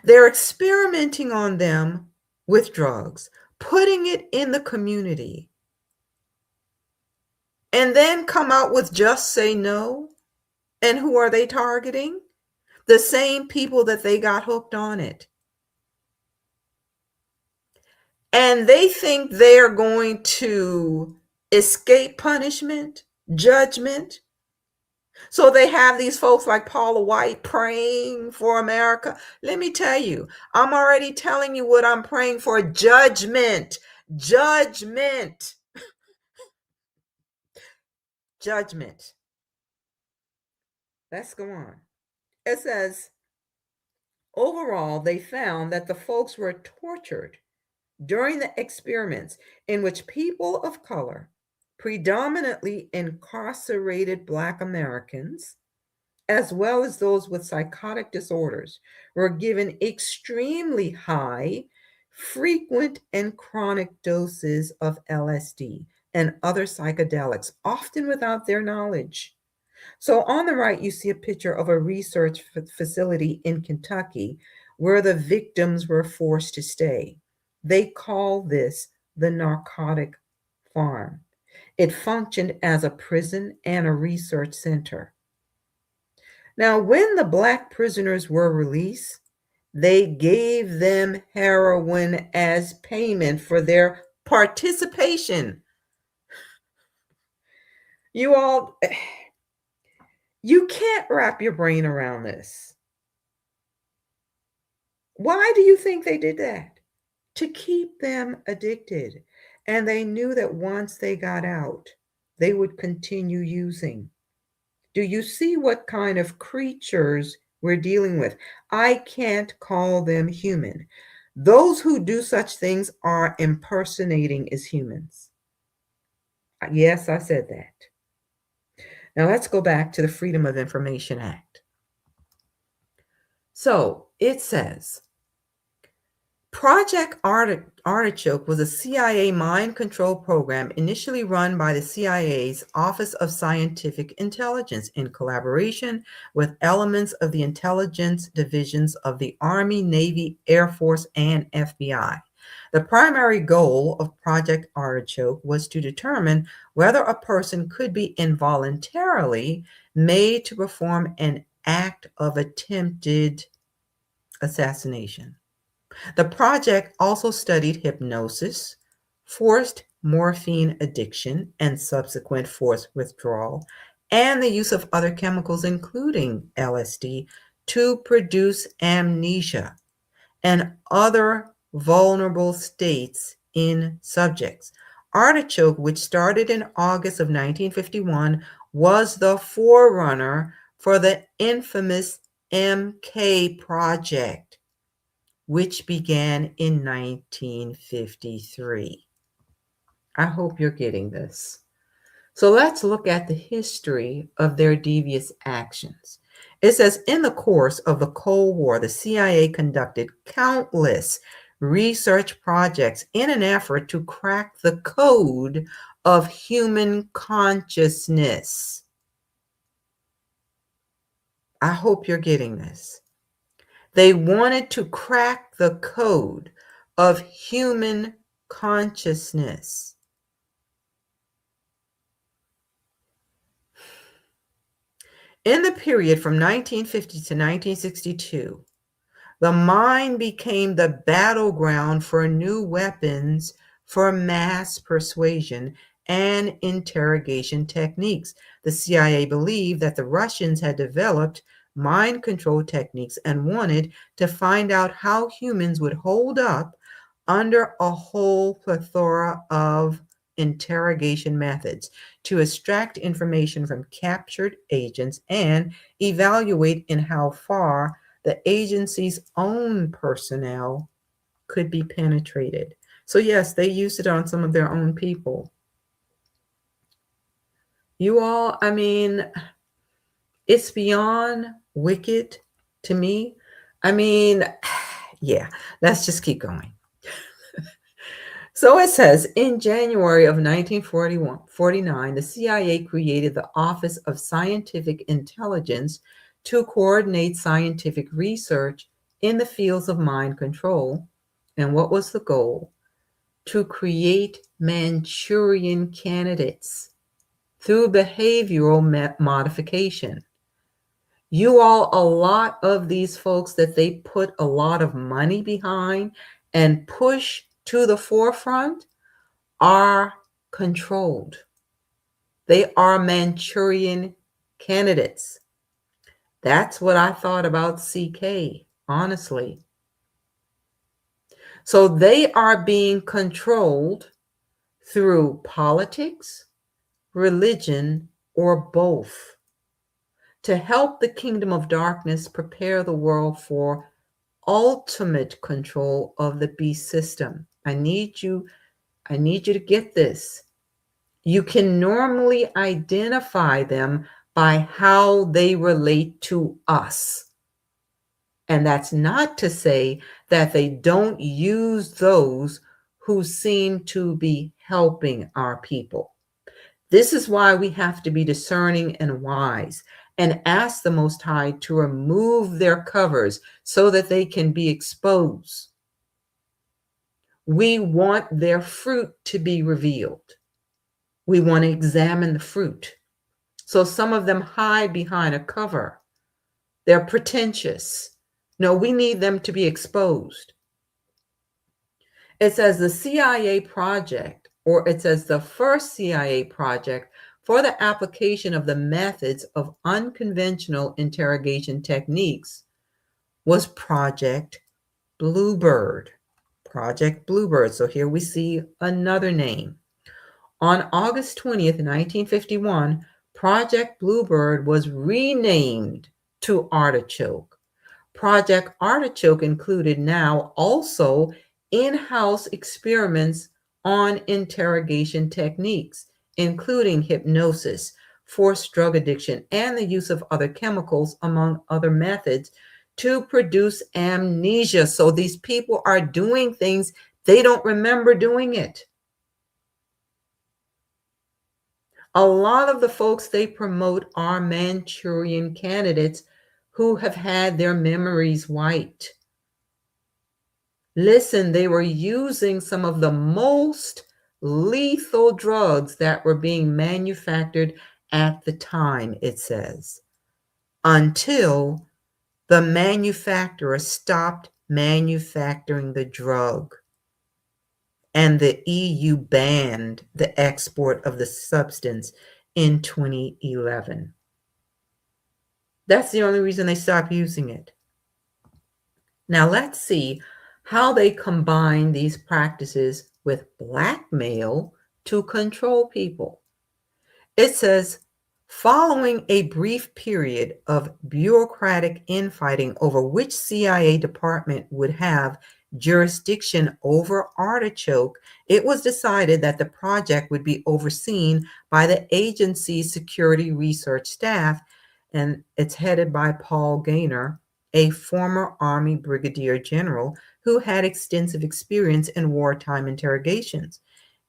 They're experimenting on them with drugs, putting it in the community, and then come out with just say no. And who are they targeting? The same people that they got hooked on it. And they think they're going to escape punishment, judgment. So they have these folks like Paula White praying for America. Let me tell you, I'm already telling you what I'm praying for: judgment, judgment, judgment. Let's go on. It says, overall, they found that the folks were tortured during the experiments in which people of color, predominantly incarcerated Black Americans, as well as those with psychotic disorders, were given extremely high, frequent, and chronic doses of LSD and other psychedelics, often without their knowledge. So on the right, you see a picture of a research facility in Kentucky where the victims were forced to stay. They call this the narcotic farm. It functioned as a prison and a research center. Now, when the Black prisoners were released, they gave them heroin as payment for their participation. You all, you can't wrap your brain around this. Why do you think they did that? To keep them addicted. And they knew that once they got out, they would continue using. Do you see what kind of creatures we're dealing with? I can't call them human. Those who do such things are impersonating as humans. Yes, I said that. Now let's go back to the Freedom of Information Act. So it says, Project Artichoke was a CIA mind control program initially run by the CIA's Office of Scientific Intelligence in collaboration with elements of the intelligence divisions of the Army, Navy, Air Force, and FBI. The primary goal of Project Artichoke was to determine whether a person could be involuntarily made to perform an act of attempted assassination. The project also studied hypnosis, forced morphine addiction and subsequent forced withdrawal, and the use of other chemicals, including LSD, to produce amnesia and other vulnerable states in subjects. Artichoke, which started in August of 1951, was the forerunner for the infamous MK Project, which began in 1953. I hope you're getting this. So let's look at the history of their devious actions. It says, in the course of the Cold War, the CIA conducted countless research projects in an effort to crack the code of human consciousness. I hope you're getting this. They wanted to crack the code of human consciousness. In the period from 1950 to 1962, the mind became the battleground for new weapons for mass persuasion and interrogation techniques. The CIA believed that the Russians had developed mind control techniques and wanted to find out how humans would hold up under a whole plethora of interrogation methods to extract information from captured agents and evaluate in how far the agency's own personnel could be penetrated. So yes, they used it on some of their own people. You all, I mean, it's beyond wicked to me. I mean, yeah, let's just keep going. So it says, in January of 1949, the CIA created the Office of Scientific Intelligence to coordinate scientific research in the fields of mind control. And what was the goal? To create Manchurian candidates through behavioral modification. You all, a lot of these folks that they put a lot of money behind and push to the forefront are controlled. They are Manchurian candidates. That's what I thought about CK, honestly. So they are being controlled through politics, religion, or both to help the kingdom of darkness prepare the world for ultimate control of the beast system. I need you to get this. You can normally identify them by how they relate to us. And that's not to say that they don't use those who seem to be helping our people. This is why we have to be discerning and wise and ask the Most High to remove their covers so that they can be exposed. We want their fruit to be revealed. We want to examine the fruit. So some of them hide behind a cover. They're pretentious. No, we need them to be exposed. It says the CIA project, or it says the first CIA project for the application of the methods of unconventional interrogation techniques was Project Bluebird. Project Bluebird. So here we see another name. On August 20th, 1951, Project Bluebird was renamed to Artichoke. Project Artichoke included now also in-house experiments on interrogation techniques, including hypnosis, forced drug addiction, and the use of other chemicals, among other methods, to produce amnesia. So these people are doing things, they don't remember doing it. A lot of the folks they promote are Manchurian candidates who have had their memories wiped. Listen, they were using some of the most lethal drugs that were being manufactured at the time, it says, until the manufacturer stopped manufacturing the drug and the EU banned the export of the substance in 2011. That's the only reason they stopped using it. Now let's see how they combine these practices with blackmail to control people. It says, following a brief period of bureaucratic infighting over which CIA department would have jurisdiction over Artichoke, it was decided that the project would be overseen by the agency's security research staff, and it's headed by Paul Gaynor, a former Army brigadier general who had extensive experience in wartime interrogations.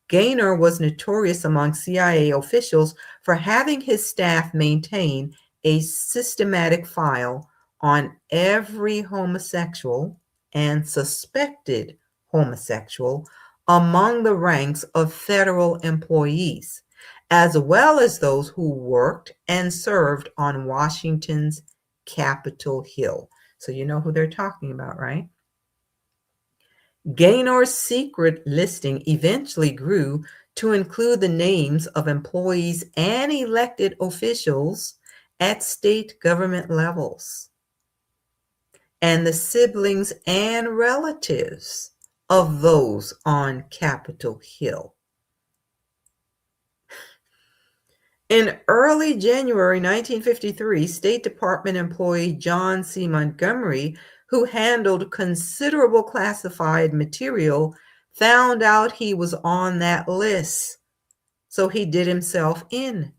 Gaynor was notorious among CIA officials for having his staff maintain a systematic file on every homosexual and suspected homosexual among the ranks of federal employees, as well as those who worked and served on Washington's Capitol Hill. So you know who they're talking about, right? Gaynor's secret listing eventually grew to include the names of employees and elected officials at state government levels, and the siblings and relatives of those on Capitol Hill. In early January 1953, State Department employee John C. Montgomery, who handled considerable classified material, found out he was on that list. So he did himself in.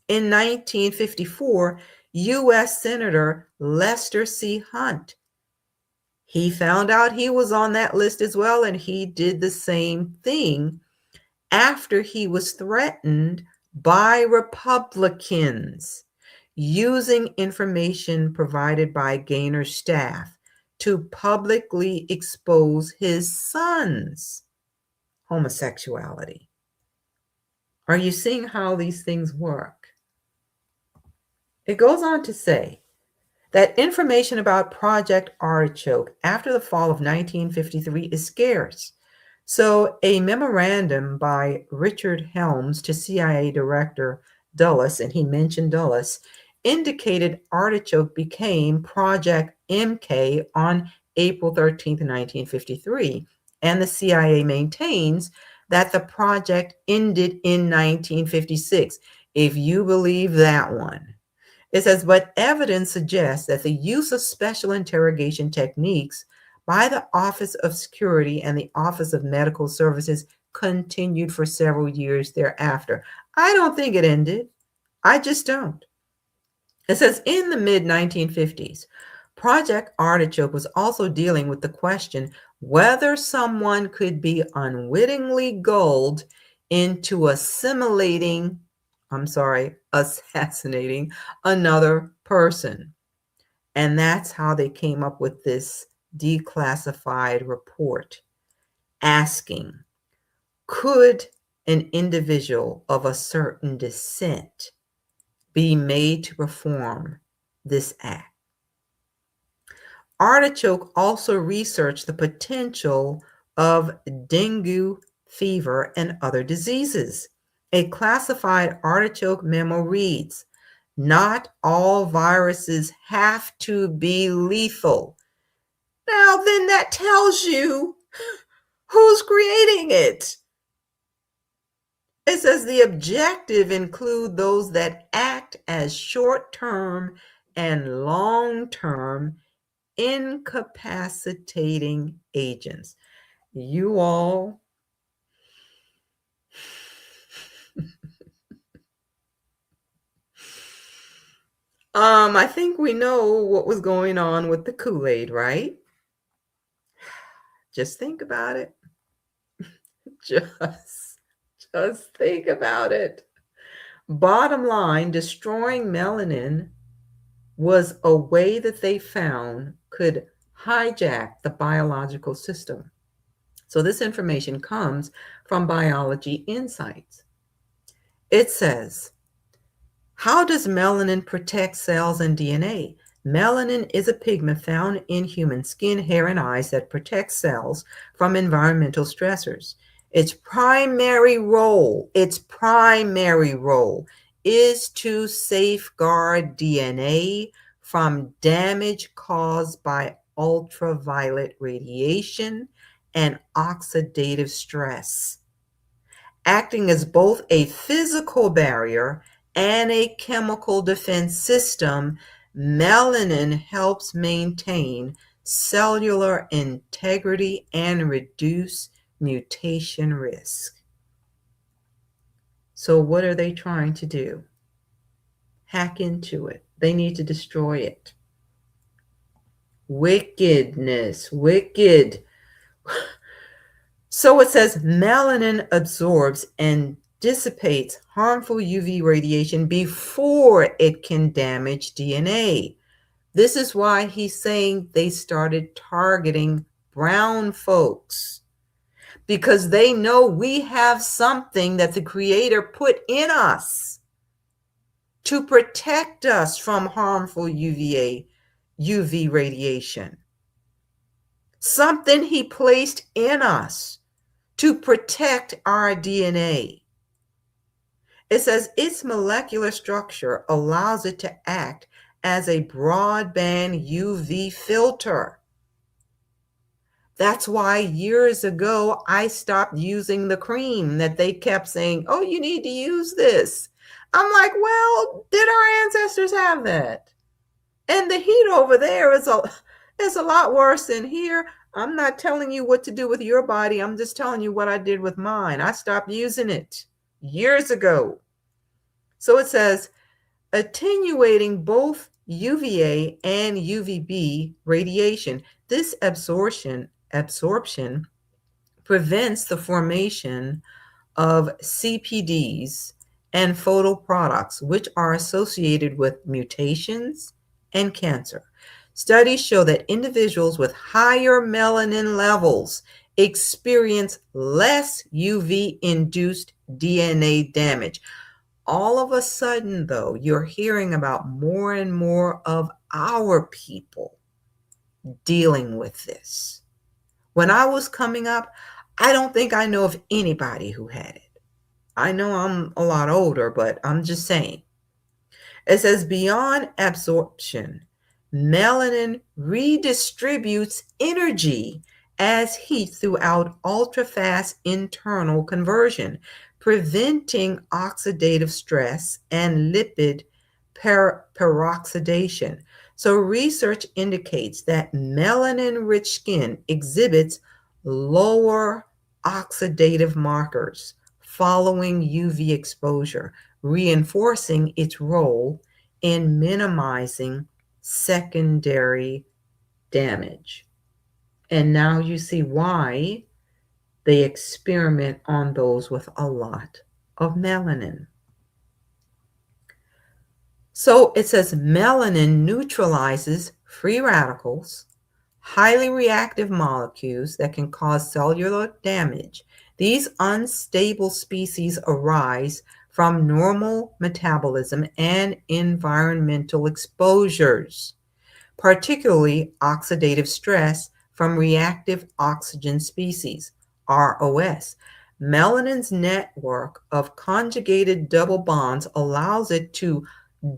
In 1954, U.S. Senator Lester C. Hunt, he found out he was on that list as well, and he did the same thing after he was threatened by Republicans using information provided by Gaynor's staff to publicly expose his son's homosexuality. Are you seeing how these things work? It goes on to say, that information about Project Artichoke after the fall of 1953 is scarce. So, a memorandum by Richard Helms to CIA Director Dulles, and he mentioned Dulles, indicated Artichoke became Project MK on April 13th, 1953, and the CIA maintains that the project ended in 1956, if you believe that one. It says, but evidence suggests that the use of special interrogation techniques by the Office of Security and the Office of Medical Services continued for several years thereafter. I don't think it ended. I just don't. It says in the mid 1950s, Project Artichoke was also dealing with the question whether someone could be unwittingly gulled into assassinating another person. And that's how they came up with this declassified report asking, could an individual of a certain descent be made to perform this act? Artichoke also researched the potential of dengue fever and other diseases. A classified Artichoke memo reads, not all viruses have to be lethal. Now, then that tells you who's creating it. It says the objective include those that act as short-term and long-term incapacitating agents. You all, I think we know what was going on with the Kool-Aid, right? Just think about it. Just think about it. Bottom line, destroying melanin was a way that they found could hijack the biological system. So this information comes from Biology Insights. It says, how does melanin protect cells and DNA? Melanin is a pigment found in human skin, hair, and eyes that protects cells from environmental stressors. Its primary role is to safeguard DNA from damage caused by ultraviolet radiation and oxidative stress. Acting as both a physical barrier and a chemical defense system, melanin helps maintain cellular integrity and reduce mutation risk. So what are they trying to do? Hack into it. They need to destroy it. Wickedness, wicked. So it says melanin absorbs and dissipates harmful UV radiation before it can damage DNA. This is why he's saying they started targeting brown folks, because they know we have something that the Creator put in us to protect us from harmful UV radiation. Something he placed in us to protect our DNA. It says its molecular structure allows it to act as a broadband UV filter. That's why years ago, I stopped using the cream that they kept saying, oh, you need to use this. I'm like, well, did our ancestors have that? And the heat over there is a lot worse than here. I'm not telling you what to do with your body. I'm just telling you what I did with mine. I stopped using it years ago. So it says, attenuating both UVA and UVB radiation. This absorption prevents the formation of CPDs and photoproducts, which are associated with mutations and cancer. Studies show that individuals with higher melanin levels experience less UV-induced DNA damage. All of a sudden, though, you're hearing about more and more of our people dealing with this. When I was coming up, I don't think I know of anybody who had it. I know I'm a lot older, but I'm just saying. It says beyond absorption, melanin redistributes energy as heat throughout ultra-fast internal conversion, preventing oxidative stress and lipid peroxidation. So research indicates that melanin-rich skin exhibits lower oxidative markers following UV exposure, reinforcing its role in minimizing secondary damage. And now you see why they experiment on those with a lot of melanin. So it says melanin neutralizes free radicals, highly reactive molecules that can cause cellular damage. These unstable species arise from normal metabolism and environmental exposures, particularly oxidative stress from reactive oxygen species, ROS. Melanin's network of conjugated double bonds allows it to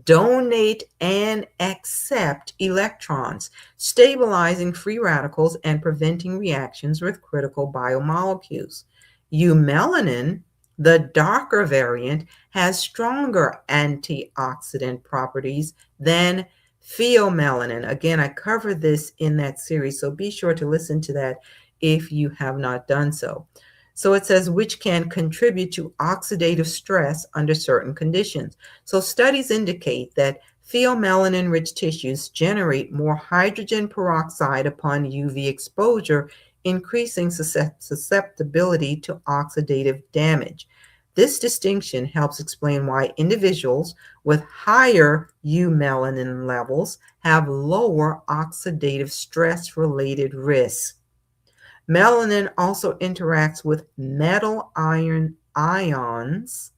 donate and accept electrons, stabilizing free radicals and preventing reactions with critical biomolecules. Eumelanin, the darker variant, has stronger antioxidant properties than pheomelanin. Again, I covered this in that series, so be sure to listen to that if you have not done so. So it says, which can contribute to oxidative stress under certain conditions. So studies indicate that pheomelanin-rich tissues generate more hydrogen peroxide upon UV exposure, increasing susceptibility to oxidative damage. This distinction helps explain why individuals with higher eumelanin levels have lower oxidative stress-related risks. Melanin also interacts with metal iron ions.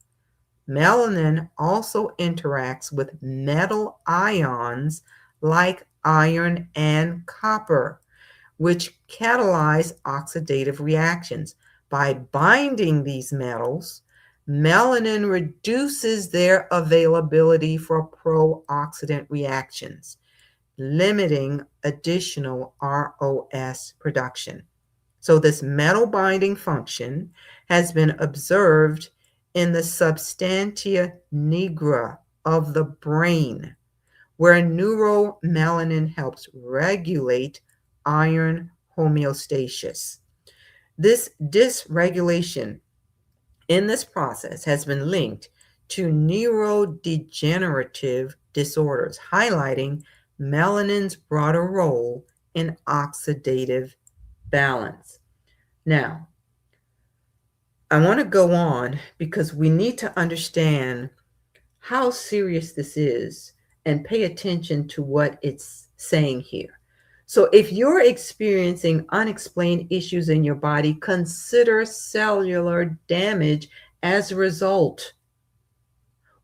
Melanin also interacts with metal ions like iron and copper, which catalyze oxidative reactions. By binding these metals, melanin reduces their availability for pro-oxidant reactions, limiting additional ROS production. So this metal binding function has been observed in the substantia nigra of the brain, where neuromelanin helps regulate iron homeostasis. This dysregulation in this process has been linked to neurodegenerative disorders, highlighting melanin's broader role in oxidative balance. Now, I want to go on because we need to understand how serious this is and pay attention to what it's saying here. So if you're experiencing unexplained issues in your body, consider cellular damage as a result.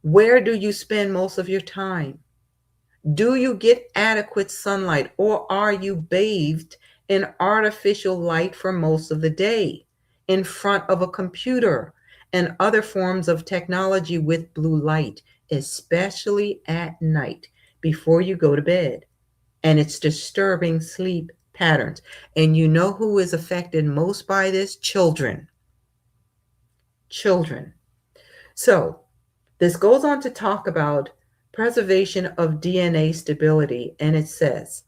Where do you spend most of your time? Do you get adequate sunlight, or are you bathed in artificial light for most of the day, in front of a computer and other forms of technology with blue light, especially at night before you go to bed? And it's disturbing sleep patterns. And you know who is affected most by this? Children. Children. So this goes on to talk about preservation of DNA stability, and it says,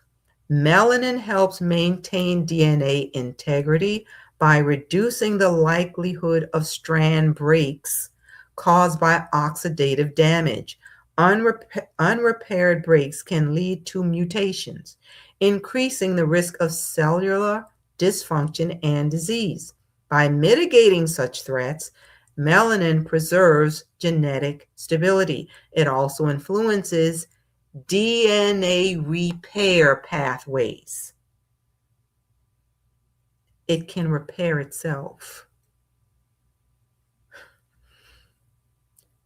melanin helps maintain DNA integrity by reducing the likelihood of strand breaks caused by oxidative damage. Unrepaired breaks can lead to mutations, increasing the risk of cellular dysfunction and disease. By mitigating such threats, melanin preserves genetic stability. It also influences DNA repair pathways. It can repair itself.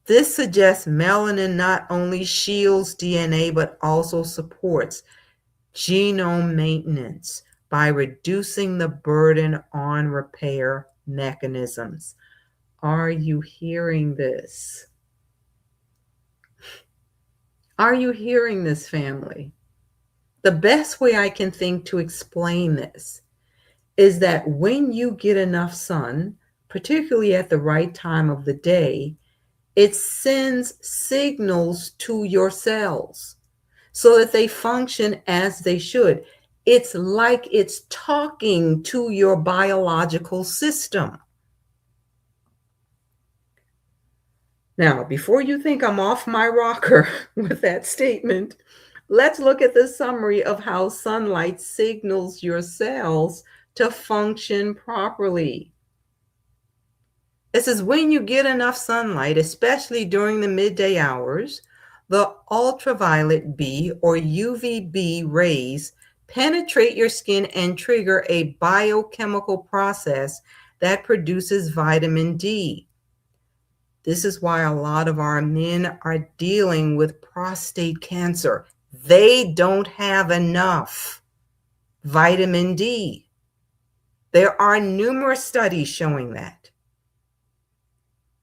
This suggests melanin not only shields DNA, but also supports genome maintenance by reducing the burden on repair mechanisms. Are you hearing this? Are you hearing this, family? The best way I can think to explain this is that when you get enough sun, particularly at the right time of the day, it sends signals to your cells so that they function as they should. It's like it's talking to your biological system. Now, before you think I'm off my rocker with that statement, let's look at the summary of how sunlight signals your cells to function properly. It says when you get enough sunlight, especially during the midday hours, the ultraviolet B or UVB rays penetrate your skin and trigger a biochemical process that produces vitamin D. This is why a lot of our men are dealing with prostate cancer. They don't have enough vitamin D. There are numerous studies showing that.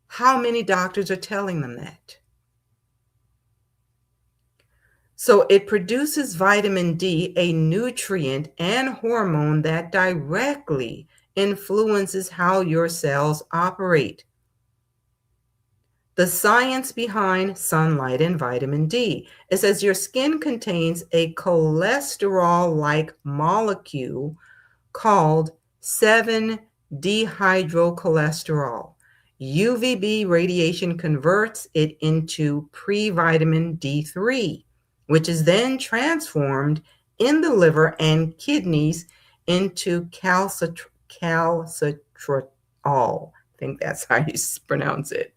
How many doctors are telling them that? So it produces vitamin D, a nutrient and hormone that directly influences how your cells operate. The science behind sunlight and vitamin D. It says your skin contains a cholesterol-like molecule called 7-dehydrocholesterol. UVB radiation converts it into pre-vitamin D3, which is then transformed in the liver and kidneys into calcitriol. I think that's how you pronounce it.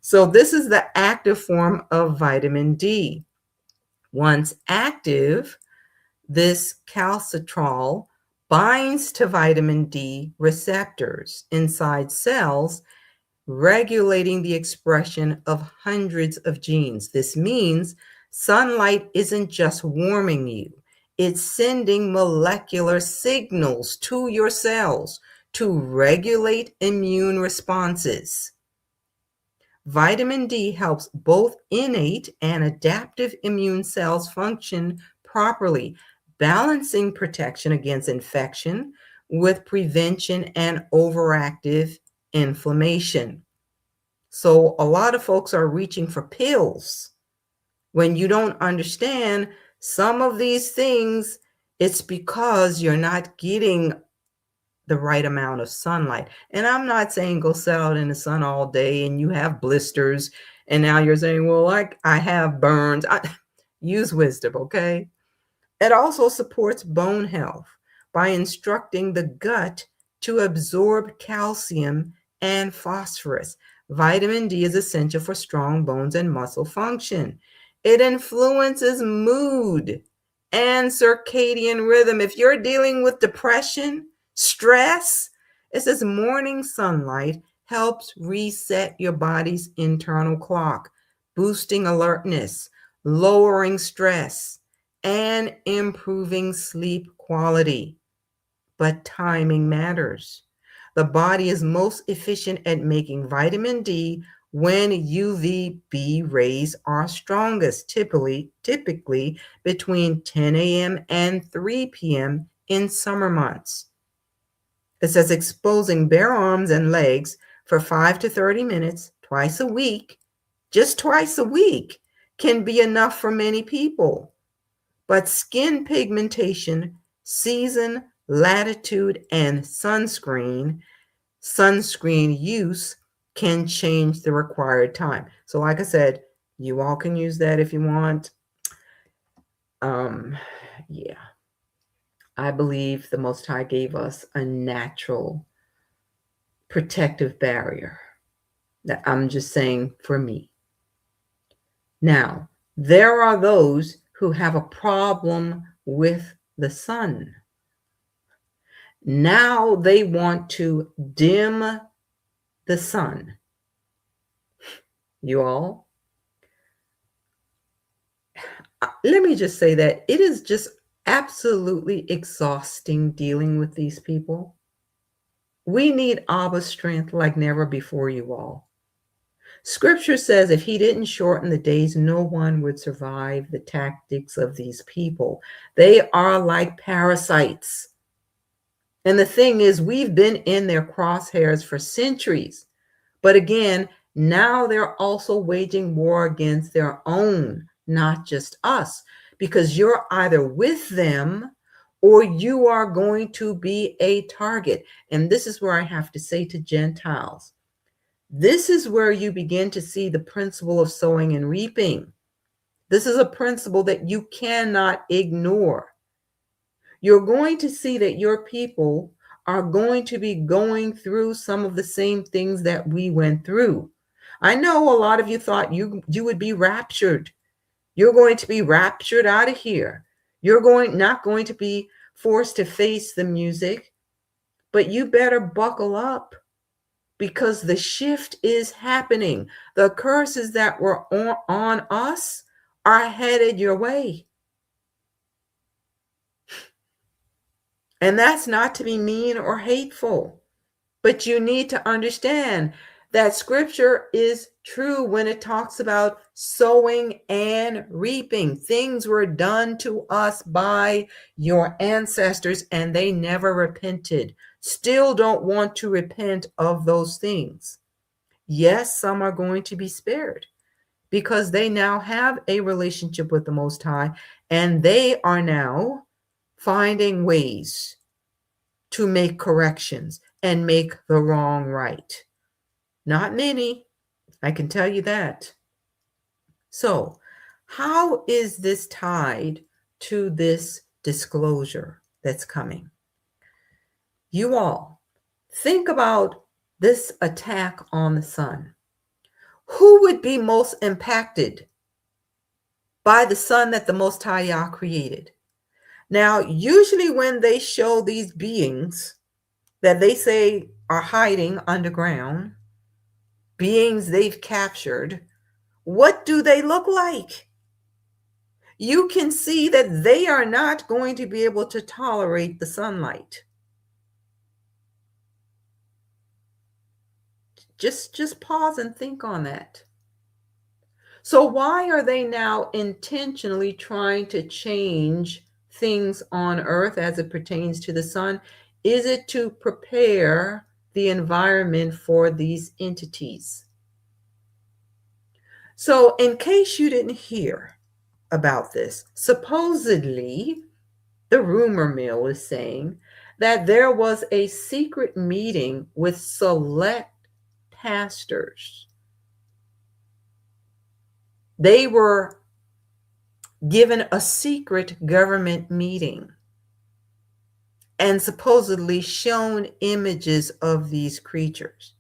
So this is the active form of vitamin D. Once active, this calcitriol binds to vitamin D receptors inside cells, regulating the expression of hundreds of genes. This means sunlight isn't just warming you, it's sending molecular signals to your cells to regulate immune responses. Vitamin D helps both innate and adaptive immune cells function properly, balancing protection against infection with prevention and overactive inflammation. So a lot of folks are reaching for pills when you don't understand some of these things. It's because you're not getting the right amount of sunlight. And I'm not saying go sit out in the sun all day and you have blisters and now you're saying, well, I have burns. Use wisdom, okay? It also supports bone health by instructing the gut to absorb calcium and phosphorus. Vitamin D is essential for strong bones and muscle function. It influences mood and circadian rhythm. If you're dealing with depression, stress, it says morning sunlight helps reset your body's internal clock, boosting alertness, lowering stress, and improving sleep quality. But timing matters. The body is most efficient at making vitamin D when UVB rays are strongest, typically between 10 a.m. and 3 p.m. in summer months. It says exposing bare arms and legs for 5 to 30 minutes twice a week, just twice a week, can be enough for many people. But skin pigmentation, season, latitude, and sunscreen use can change the required time. So like I said, you all can use that if you want. Yeah. I believe the Most High gave us a natural protective barrier. That I'm just saying for me. Now, there are those who have a problem with the sun. Now they want to dim the sun. You all, let me just say that it is just absolutely exhausting dealing with these people. We need Abba's strength like never before, you all. Scripture says if he didn't shorten the days, no one would survive the tactics of these people. They are like parasites. And the thing is, we've been in their crosshairs for centuries. But again, now they're also waging war against their own, not just us, because you're either with them or you are going to be a target. And this is where I have to say to Gentiles, this is where you begin to see the principle of sowing and reaping. This is a principle that you cannot ignore. You're going to see that your people are going to be going through some of the same things that we went through. I know a lot of you thought you would be raptured. You're going to be raptured out of here. You're not going to be forced to face the music, but you better buckle up because the shift is happening. The curses that were on us are headed your way. And that's not to be mean or hateful, but you need to understand that scripture is true when it talks about sowing and reaping. Things were done to us by your ancestors and they never repented. Still don't want to repent of those things. Yes, some are going to be spared because they now have a relationship with the Most High and they are now finding ways to make corrections and make the wrong right. Not many, I can tell you that. So, how is this tied to this disclosure that's coming? You all, think about this attack on the sun. Who would be most impacted by the sun that the Most High Yah created? Now, usually when they show these beings that they say are hiding underground, beings they've captured, what do they look like? You can see that they are not going to be able to tolerate the sunlight. Just pause and think on that. So why are they now intentionally trying to change things on earth as it pertains to the sun? Is it to prepare the environment for these entities? So in case you didn't hear about this, supposedly the rumor mill is saying that there was a secret meeting with select pastors. They were given a secret government meeting and supposedly shown images of these creatures.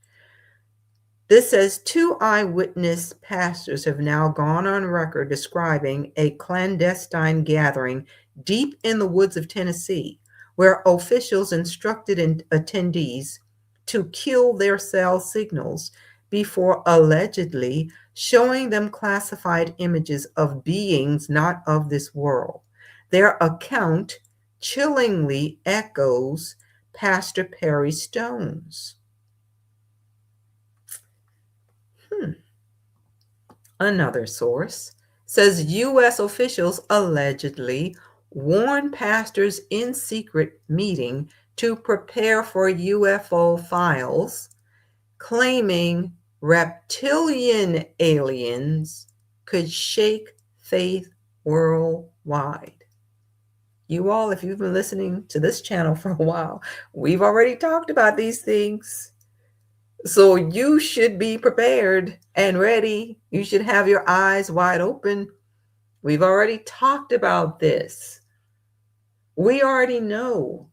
This says 2 eyewitness pastors have now gone on record describing a clandestine gathering deep in the woods of Tennessee, where officials instructed attendees to kill their cell signals before allegedly showing them classified images of beings not of this world. Their account chillingly echoes Pastor Perry Stone's. Another source says U.S. officials allegedly warned pastors in secret meeting to prepare for UFO files, claiming reptilian aliens could shake faith worldwide. You all, if you've been listening to this channel for a while, we've already talked about these things. So you should be prepared and ready. You should have your eyes wide open. We've already talked about this. We already know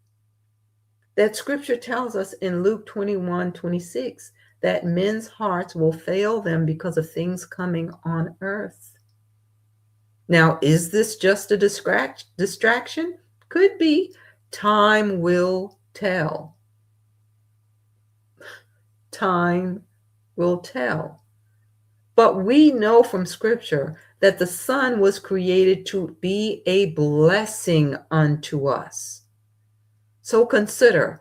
that scripture tells us in Luke 21:26 that men's hearts will fail them because of things coming on earth. Now, is this just a distraction? Could be. Time will tell. Time will tell. But we know from scripture that the son was created to be a blessing unto us. So consider,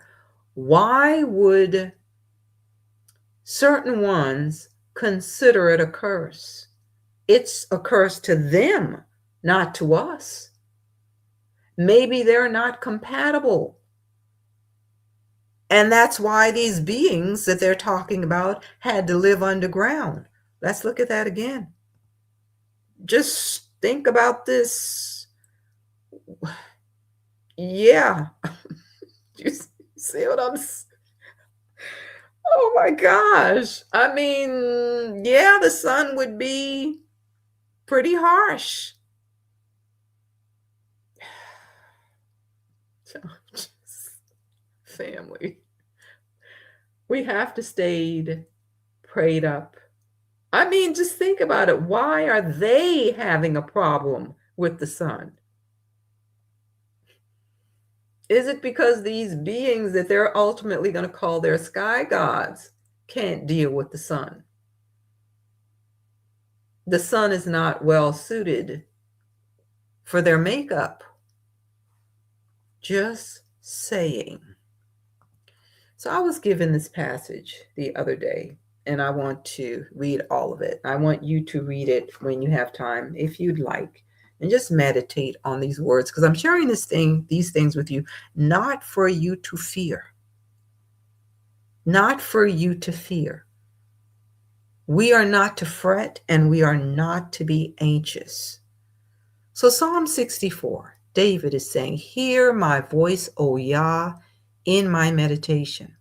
why would certain ones consider it a curse? It's a curse to them, not to us. Maybe they're not compatible. And that's why these beings that they're talking about had to live underground. Let's look at that again. Just think about this. Yeah. You see what I'm saying? Oh my gosh. I mean, yeah, the sun would be pretty harsh. Family. We have to stay prayed up. I mean, just think about it. Why are they having a problem with the sun? Is it because these beings that they're ultimately going to call their sky gods can't deal with the sun? The sun is not well suited for their makeup. Just saying. So I was given this passage the other day, and I want to read all of it. I want you to read it when you have time, if you'd like, and just meditate on these words, because I'm sharing these things with you, not for you to fear. Not for you to fear. We are not to fret, and we are not to be anxious. So Psalm 64, David is saying, hear my voice, O Yah, in my meditation.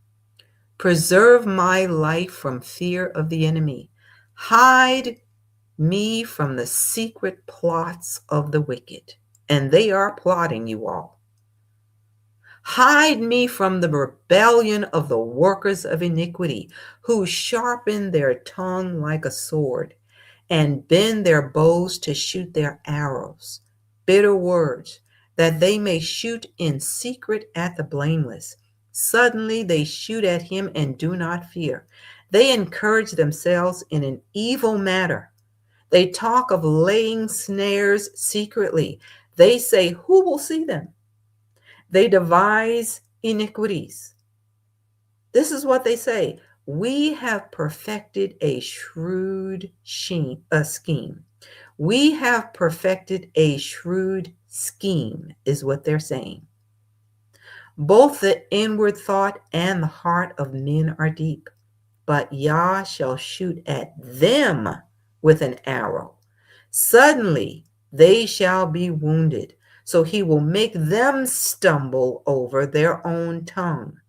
Preserve my life from fear of the enemy. Hide me from the secret plots of the wicked. And they are plotting, you all. Hide me from the rebellion of the workers of iniquity, who sharpen their tongue like a sword and bend their bows to shoot their arrows. Bitter words, that they may shoot in secret at the blameless. Suddenly they shoot at him and do not fear. They encourage themselves in an evil matter. They talk of laying snares secretly. They say, who will see them? They devise iniquities. This is what they say. We have perfected a shrewd scheme. We have perfected a shrewd scheme, is what they're saying. Both the inward thought and the heart of men are deep, but Yah shall shoot at them with an arrow. Suddenly they shall be wounded, so he will make them stumble over their own tongue.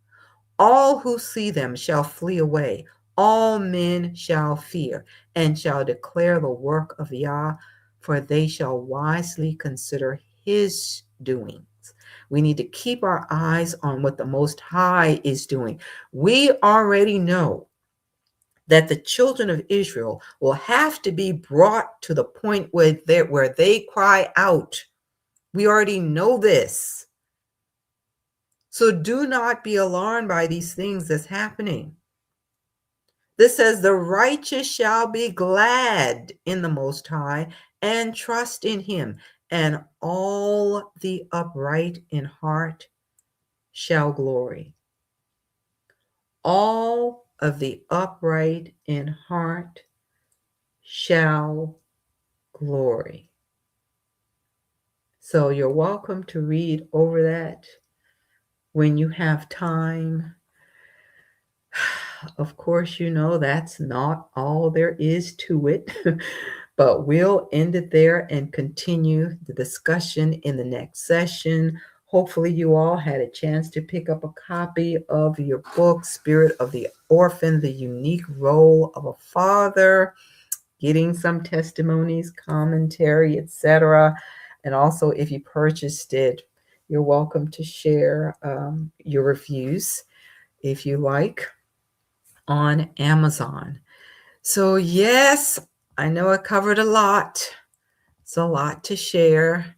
All who see them shall flee away. All men shall fear and shall declare the work of Yah, for they shall wisely consider his doings. We need to keep our eyes on what the Most High is doing. We already know that the children of Israel will have to be brought to the point where they cry out. We already know this. So do not be alarmed by these things that's happening. This says, the righteous shall be glad in the Most High and trust in him, and all the upright in heart shall glory. All of the upright in heart shall glory. So you're welcome to read over that when you have time. Of course, you know that's not all there is to it, but we'll end it there and continue the discussion in the next session. Hopefully you all had a chance to pick up a copy of your book, Spirit of the Orphan, the Unique Role of a Father, getting some testimonies, commentary, etc. And also, if you purchased it, you're welcome to share your reviews if you like on Amazon. So yes, I know I covered a lot. It's a lot to share.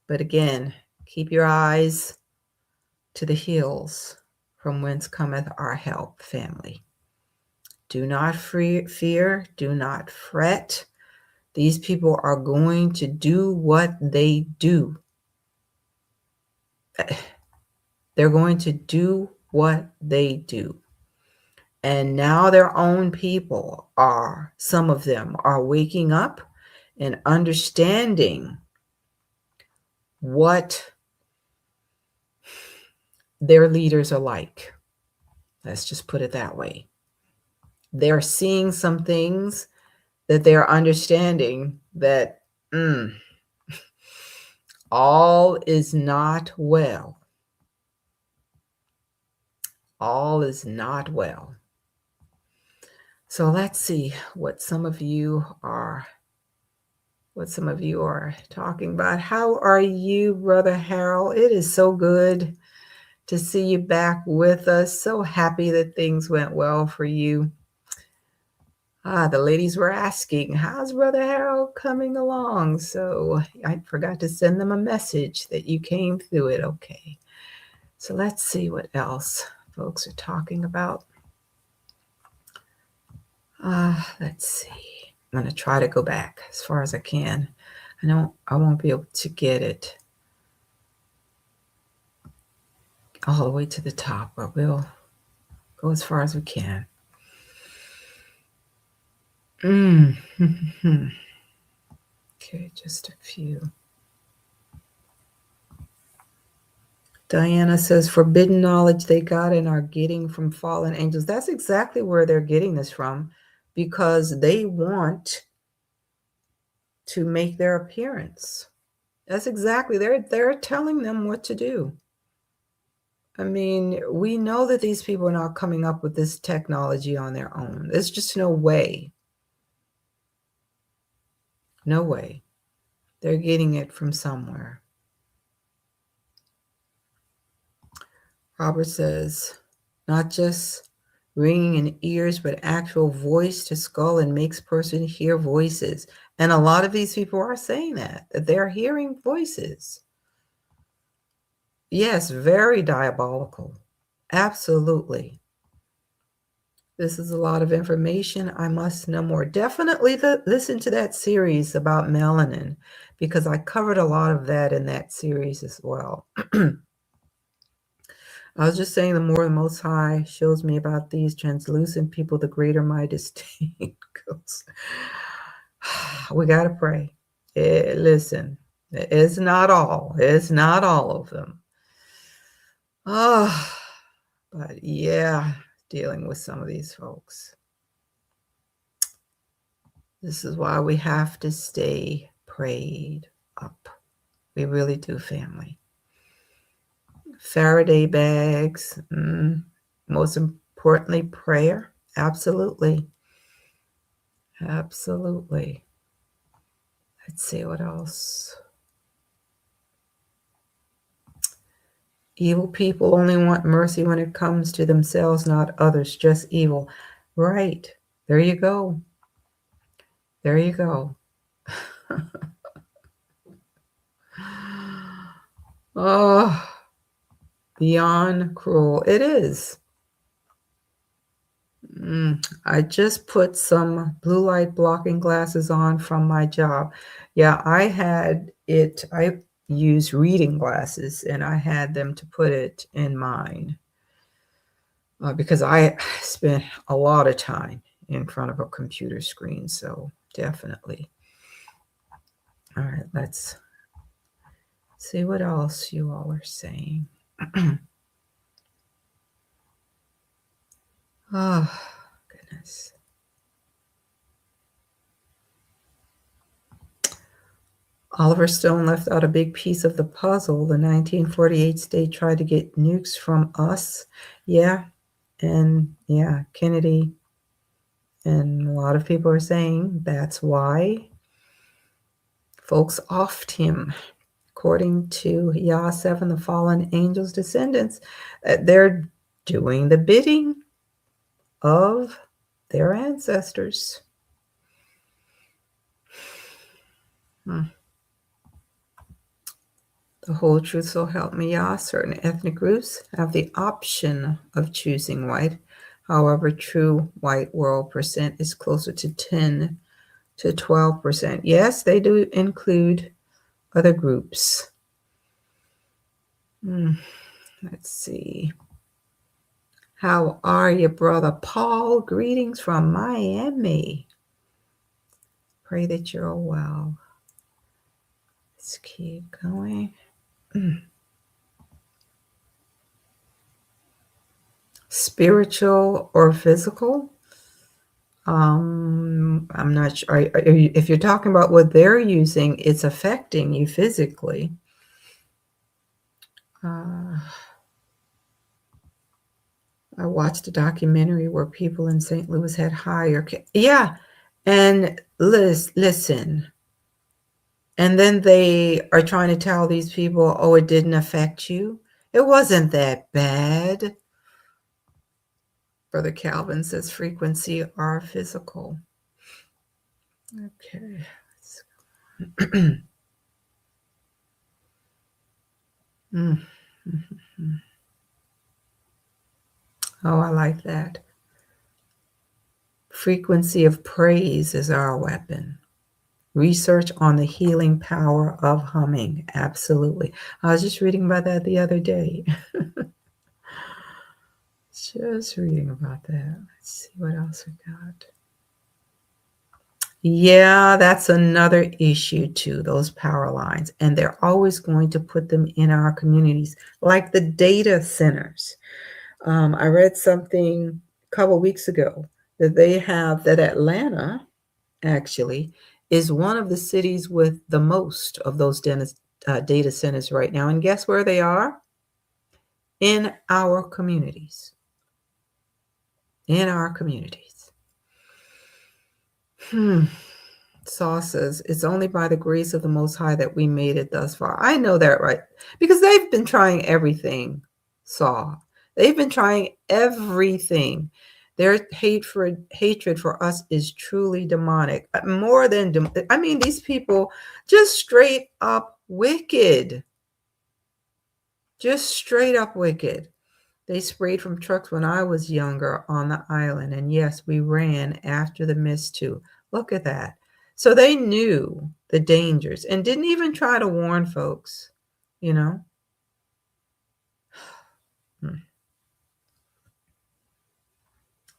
But again, keep your eyes to the hills from whence cometh our help, family. Do not fear. Do not fret. These people are going to do what they do. They're going to do what they do. And now their own people some of them are waking up and understanding what their leaders are like. Let's just put it that way. They're seeing some things that they're understanding that all is not well. All is not well. So let's see what some of you are talking about. How are you, Brother Harold? It is so good to see you back with us. So happy that things went well for you. The ladies were asking, how's Brother Harold coming along? So I forgot to send them a message that you came through it okay. So let's see what else folks are talking about. Let's see. I'm going to try to go back as far as I can. I know I won't be able to get it all the way to the top, but we'll go as far as we can. Okay, just a few. Diana says, forbidden knowledge they got and are getting from fallen angels. That's exactly where they're getting this from, because they want to make their appearance. That's exactly, they're telling them what to do. I mean, we know that these people are not coming up with this technology on their own. There's just no way. No way. They're getting it from somewhere. Robert says, not just ringing in ears, but actual voice to skull and makes person hear voices. And a lot of these people are saying that they're hearing voices. Yes, very diabolical. Absolutely. This is a lot of information. I must know more. Definitely listen to that series about melanin, because I covered a lot of that in that series as well. I was just saying, the more the Most High shows me about these translucent people, the greater my disdain goes. We got to pray. Listen, it's not all. It's not all of them. But yeah, dealing with some of these folks. This is why we have to stay prayed up. We really do, family. Faraday bags. Most importantly, prayer. Absolutely. Absolutely. Let's see what else. Evil people only want mercy when it comes to themselves, not others, just evil. Right. There you go. There you go. Oh, beyond cruel. It is. I just put some blue light blocking glasses on from my job. Yeah, I use reading glasses, and I had them to put it in mine because I spent a lot of time in front of a computer screen. So definitely. All right, let's see what else you all are saying. Oh, goodness. Oliver Stone left out a big piece of the puzzle. The 1948 state tried to get nukes from us. Yeah. And yeah, Kennedy. And a lot of people are saying that's why folks offed him. According to Yah 7, the fallen angels' descendants, they're doing the bidding of their ancestors. The whole truth, so help me Yah. Certain ethnic groups have the option of choosing white. However, true white world percent is closer to 10 to 12%. Yes, they do include other groups. Let's see. How are you, brother Paul? Greetings from Miami. Pray that you're well. Let's keep going. Spiritual or physical? I'm not sure. If you're talking about what they're using, it's affecting you physically. I watched a documentary where people in St. Louis had higher. Yeah. And listen. And then they are trying to tell these people, oh, it didn't affect you. It wasn't that bad. Brother Calvin says frequency are physical. Okay. Oh, I like that. Frequency of praise is our weapon. Research on the healing power of humming. Absolutely. I was just reading about that the other day. Just reading about that. Let's see what else we got. Yeah, that's another issue too, those power lines. And they're always going to put them in our communities, like the data centers. I read something a couple weeks ago that Atlanta actually is one of the cities with the most of those data centers right now. And guess where they are? In our communities. In our communities. Saul says, it's only by the grace of the Most High that we made it thus far. I know that, right? Because they've been trying everything, Saul. They've been trying everything. Their hatred for us is truly demonic. More than, these people just straight up wicked. Just straight up wicked. They sprayed from trucks when I was younger on the island. And yes, we ran after the mist too. Look at that. So they knew the dangers and didn't even try to warn folks, you know.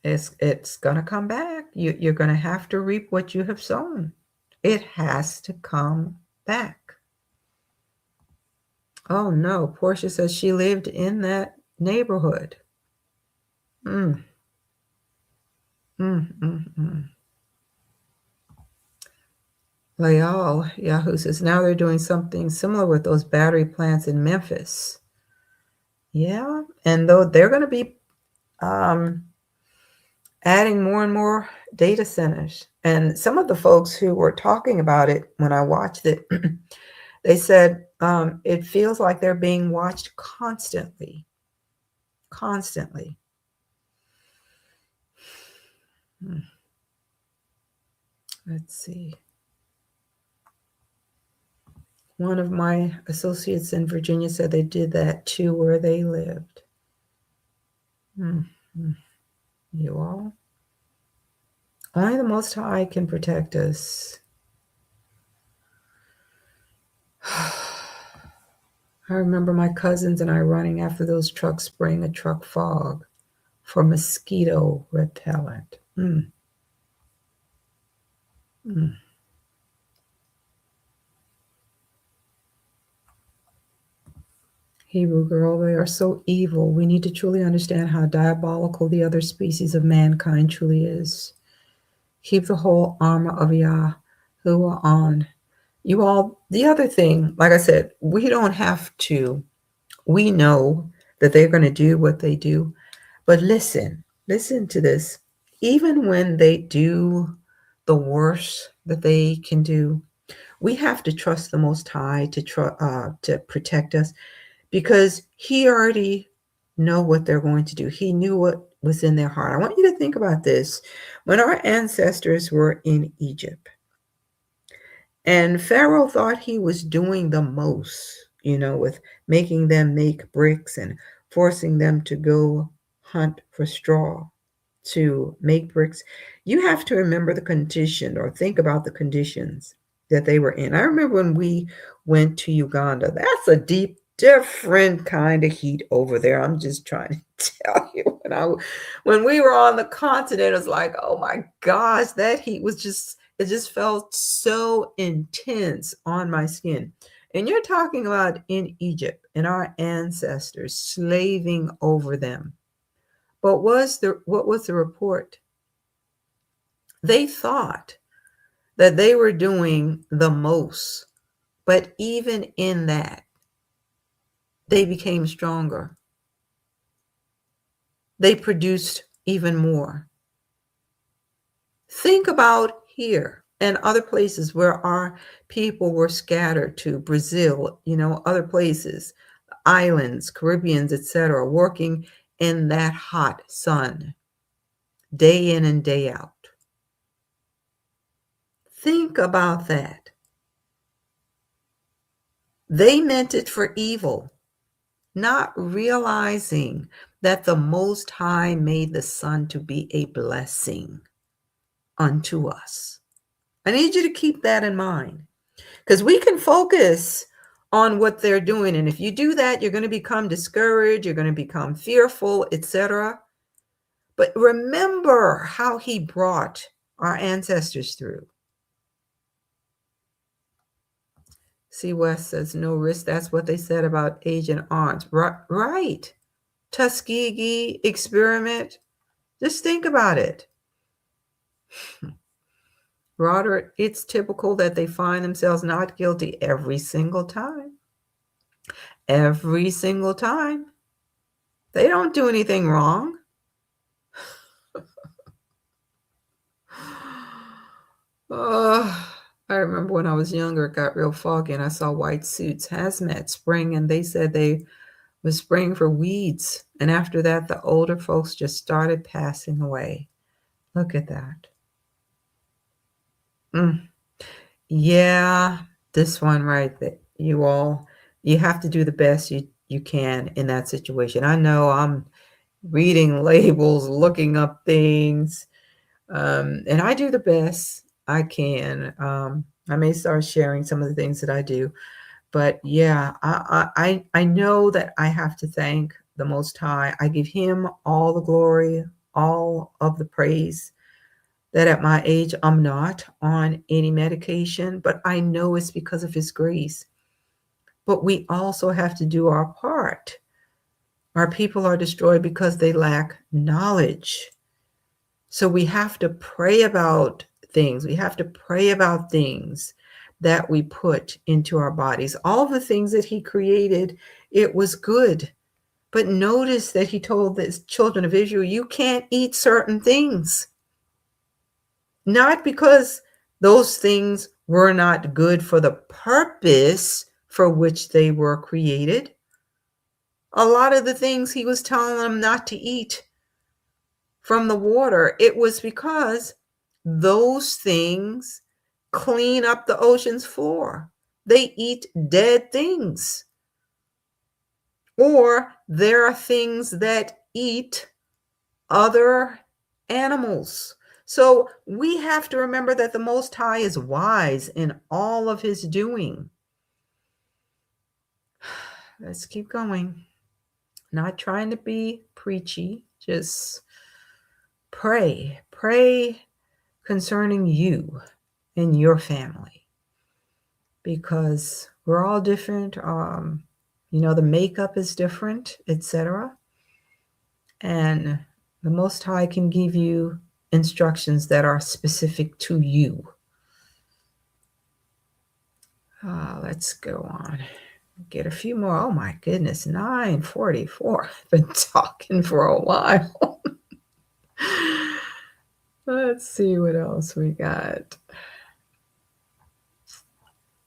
It's going to come back. You're going to have to reap what you have sown. It has to come back. Oh no, Portia says she lived in that neighborhood. Layal Yahoo says now they're doing something similar with those battery plants in Memphis. Yeah, and though they're going to be adding more and more data centers. And some of the folks who were talking about it when I watched it, they said it feels like they're being watched constantly. Constantly. Let's see. One of my associates in Virginia said they did that too where they lived. You all? Only the Most High can protect us. I remember my cousins and I running after those trucks, spraying a truck fog for mosquito repellent. Hebrew girl, they are so evil. We need to truly understand how diabolical the other species of mankind truly is. Keep the whole armor of Yahuwah on. You all, the other thing, like I said, we don't have to. We know that they're going to do what they do. But listen to this. Even when they do the worst that they can do, we have to trust the Most High to protect us, because He already know what they're going to do. He knew what was in their heart. I want you to think about this. When our ancestors were in Egypt, and Pharaoh thought he was doing the most, with making them make bricks and forcing them to go hunt for straw. to make bricks, you have to remember the condition or think about the conditions that they were in. I remember when we went to Uganda, that's a different kind of heat over there. I'm just trying to tell you. When we were on the continent, it was like, oh my gosh, that heat was it just felt so intense on my skin. And you're talking about in Egypt and our ancestors slaving over them. But what was the report? They thought that they were doing the most, but even in that, they became stronger. They produced even more. Think about here and other places where our people were scattered to, Brazil, other places, islands, Caribbeans, etc., working in that hot sun, day in and day out. Think about that. They meant it for evil, not realizing that the Most High made the sun to be a blessing unto us. I need you to keep that in mind, because we can focus on what they're doing. And if you do that, you're going to become discouraged, you're going to become fearful, etc. But remember how he brought our ancestors through. C. West says, no risk. That's what they said about Agent Orange. Right. Tuskegee experiment. Just think about it. Roderick, it's typical that they find themselves not guilty every single time. Every single time. They don't do anything wrong. I remember when I was younger, it got real foggy and I saw white suits, hazmat spraying, and they said they was spraying for weeds. And after that, the older folks just started passing away. Look at that. Yeah, this one right there. You have to do the best you can in that situation. I know I'm reading labels, looking up things, and I do the best I can. I may start sharing some of the things that I do, but yeah, I know that I have to thank the Most High. I give him all the glory, all of the praise, that at my age, I'm not on any medication, but I know it's because of his grace. But we also have to do our part. Our people are destroyed because they lack knowledge. So we have to pray about things. We have to pray about things that we put into our bodies. All the things that he created, it was good. But notice that he told the children of Israel, you can't eat certain things. Not because those things were not good for the purpose for which they were created. A lot of the things he was telling them not to eat from the water, it was because those things clean up the ocean's floor. They eat dead things. Or there are things that eat other animals. So we have to remember that the Most High is wise in all of his doing. Let's keep going. Not trying to be preachy, just pray. Pray concerning you and your family, because we're all different. The makeup is different, etc. And the Most High can give you instructions that are specific to you. Let's go on. Get a few more. Oh my goodness, 9:44. I've been talking for a while. Let's see what else we got.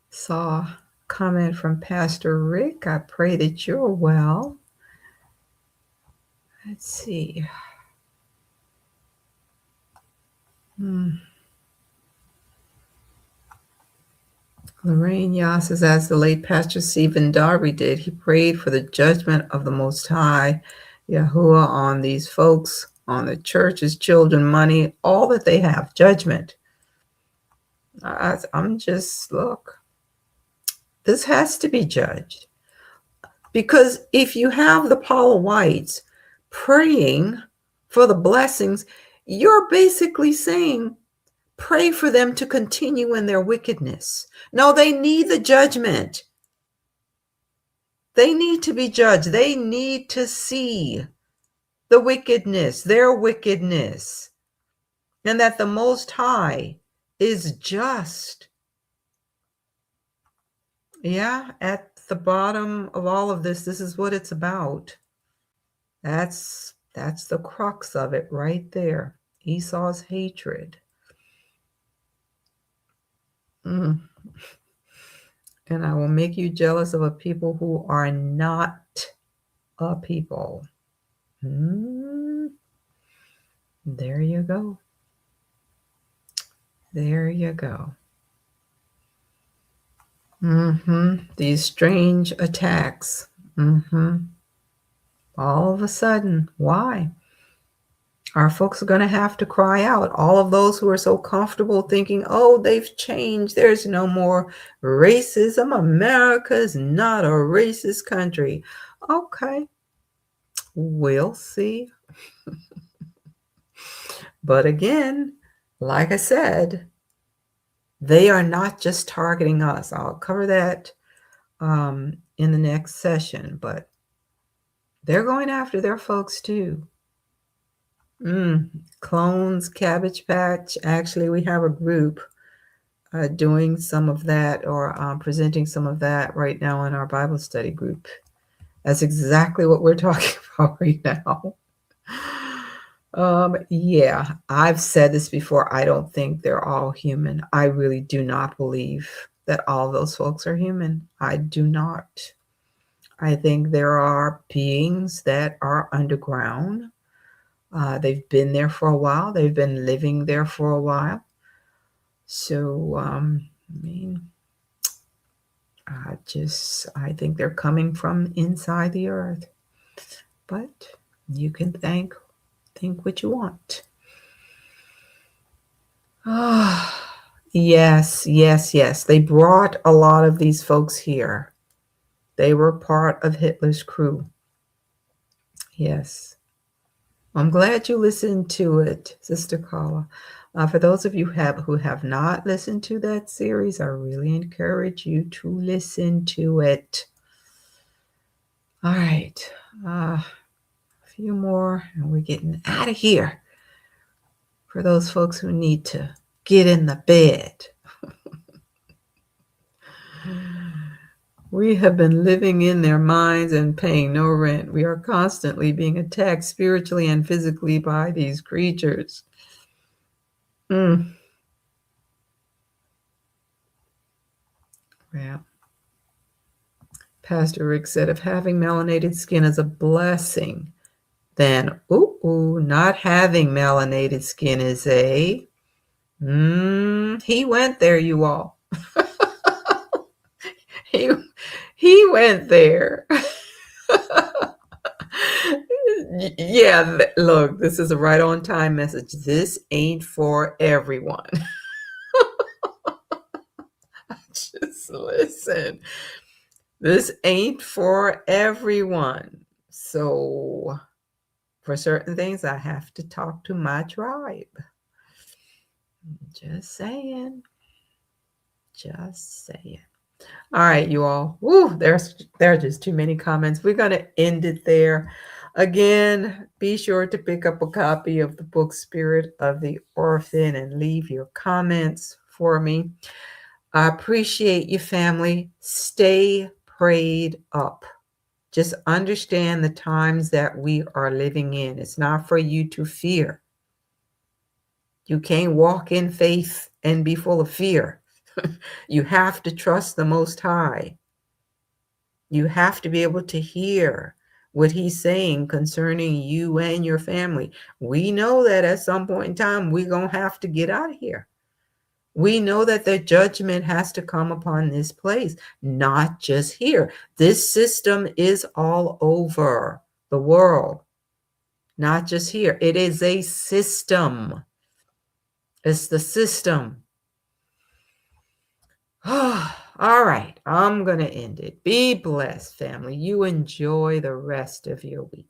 Saw a comment from Pastor Rick. I pray that you're well. Let's see. Lorraine Yas says, as the late Pastor Stephen Darby did, he prayed for the judgment of the Most High Yahuwah on these folks on the church's children money, all that they have, judgment. I'm just, look, this has to be judged. Because if you have the Paula Whites praying for the blessings, you're basically saying, pray for them to continue in their wickedness. No, they need the judgment. They need to be judged. They need to see the wickedness, their wickedness, and that the Most High is just. Yeah, at the bottom of all of this, this is what it's about. That's the crux of it right there. Esau's hatred. And I will make you jealous of a people who are not a people. There you go. There you go. These strange attacks. All of a sudden, why? Our folks are going to have to cry out. All of those who are so comfortable thinking, oh, they've changed. There's no more racism. America is not a racist country. Okay. We'll see. But again, like I said, they are not just targeting us. I'll cover that in the next session, but they're going after their folks too. Clones, Cabbage Patch. Actually, we have a group doing some of that, or presenting some of that right now in our Bible study group. That's exactly what we're talking about right now. Yeah, I've said this before. I don't think they're all human. I really do not believe that all those folks are human. I do not. I think there are beings that are underground. They've been there for a while. They've been living there for a while. So, I think they're coming from inside the earth. But you can think what you want. Yes. They brought a lot of these folks here. They were part of Hitler's crew. Yes. I'm glad you listened to it, Sister Carla. For those of you who have not listened to that series, I really encourage you to listen to it. All right. A few more, and we're getting out of here. For those folks who need to get in the bed. We have been living in their minds and paying no rent. We are constantly being attacked spiritually and physically by these creatures. Yeah. Pastor Rick said, if having melanated skin is a blessing, then not having melanated skin is a... he went there, you all. He went there. Yeah, look, this is a right on time message. This ain't for everyone. Just listen. This ain't for everyone. So for certain things, I have to talk to my tribe. Just saying. All right, you all. There are just too many comments. We're going to end it there. Again, be sure to pick up a copy of the book Spirit of the Orphan and leave your comments for me. I appreciate you, family. Stay prayed up. Just understand the times that we are living in. It's not for you to fear. You can't walk in faith and be full of fear. You have to trust the Most High. You have to be able to hear what he's saying concerning you and your family. We know that at some point in time, we're going to have to get out of here. We know that the judgment has to come upon this place, not just here. This system is all over the world. not just here. It is a system. It's the system. All right, I'm going to end it. Be blessed, family. You enjoy the rest of your week.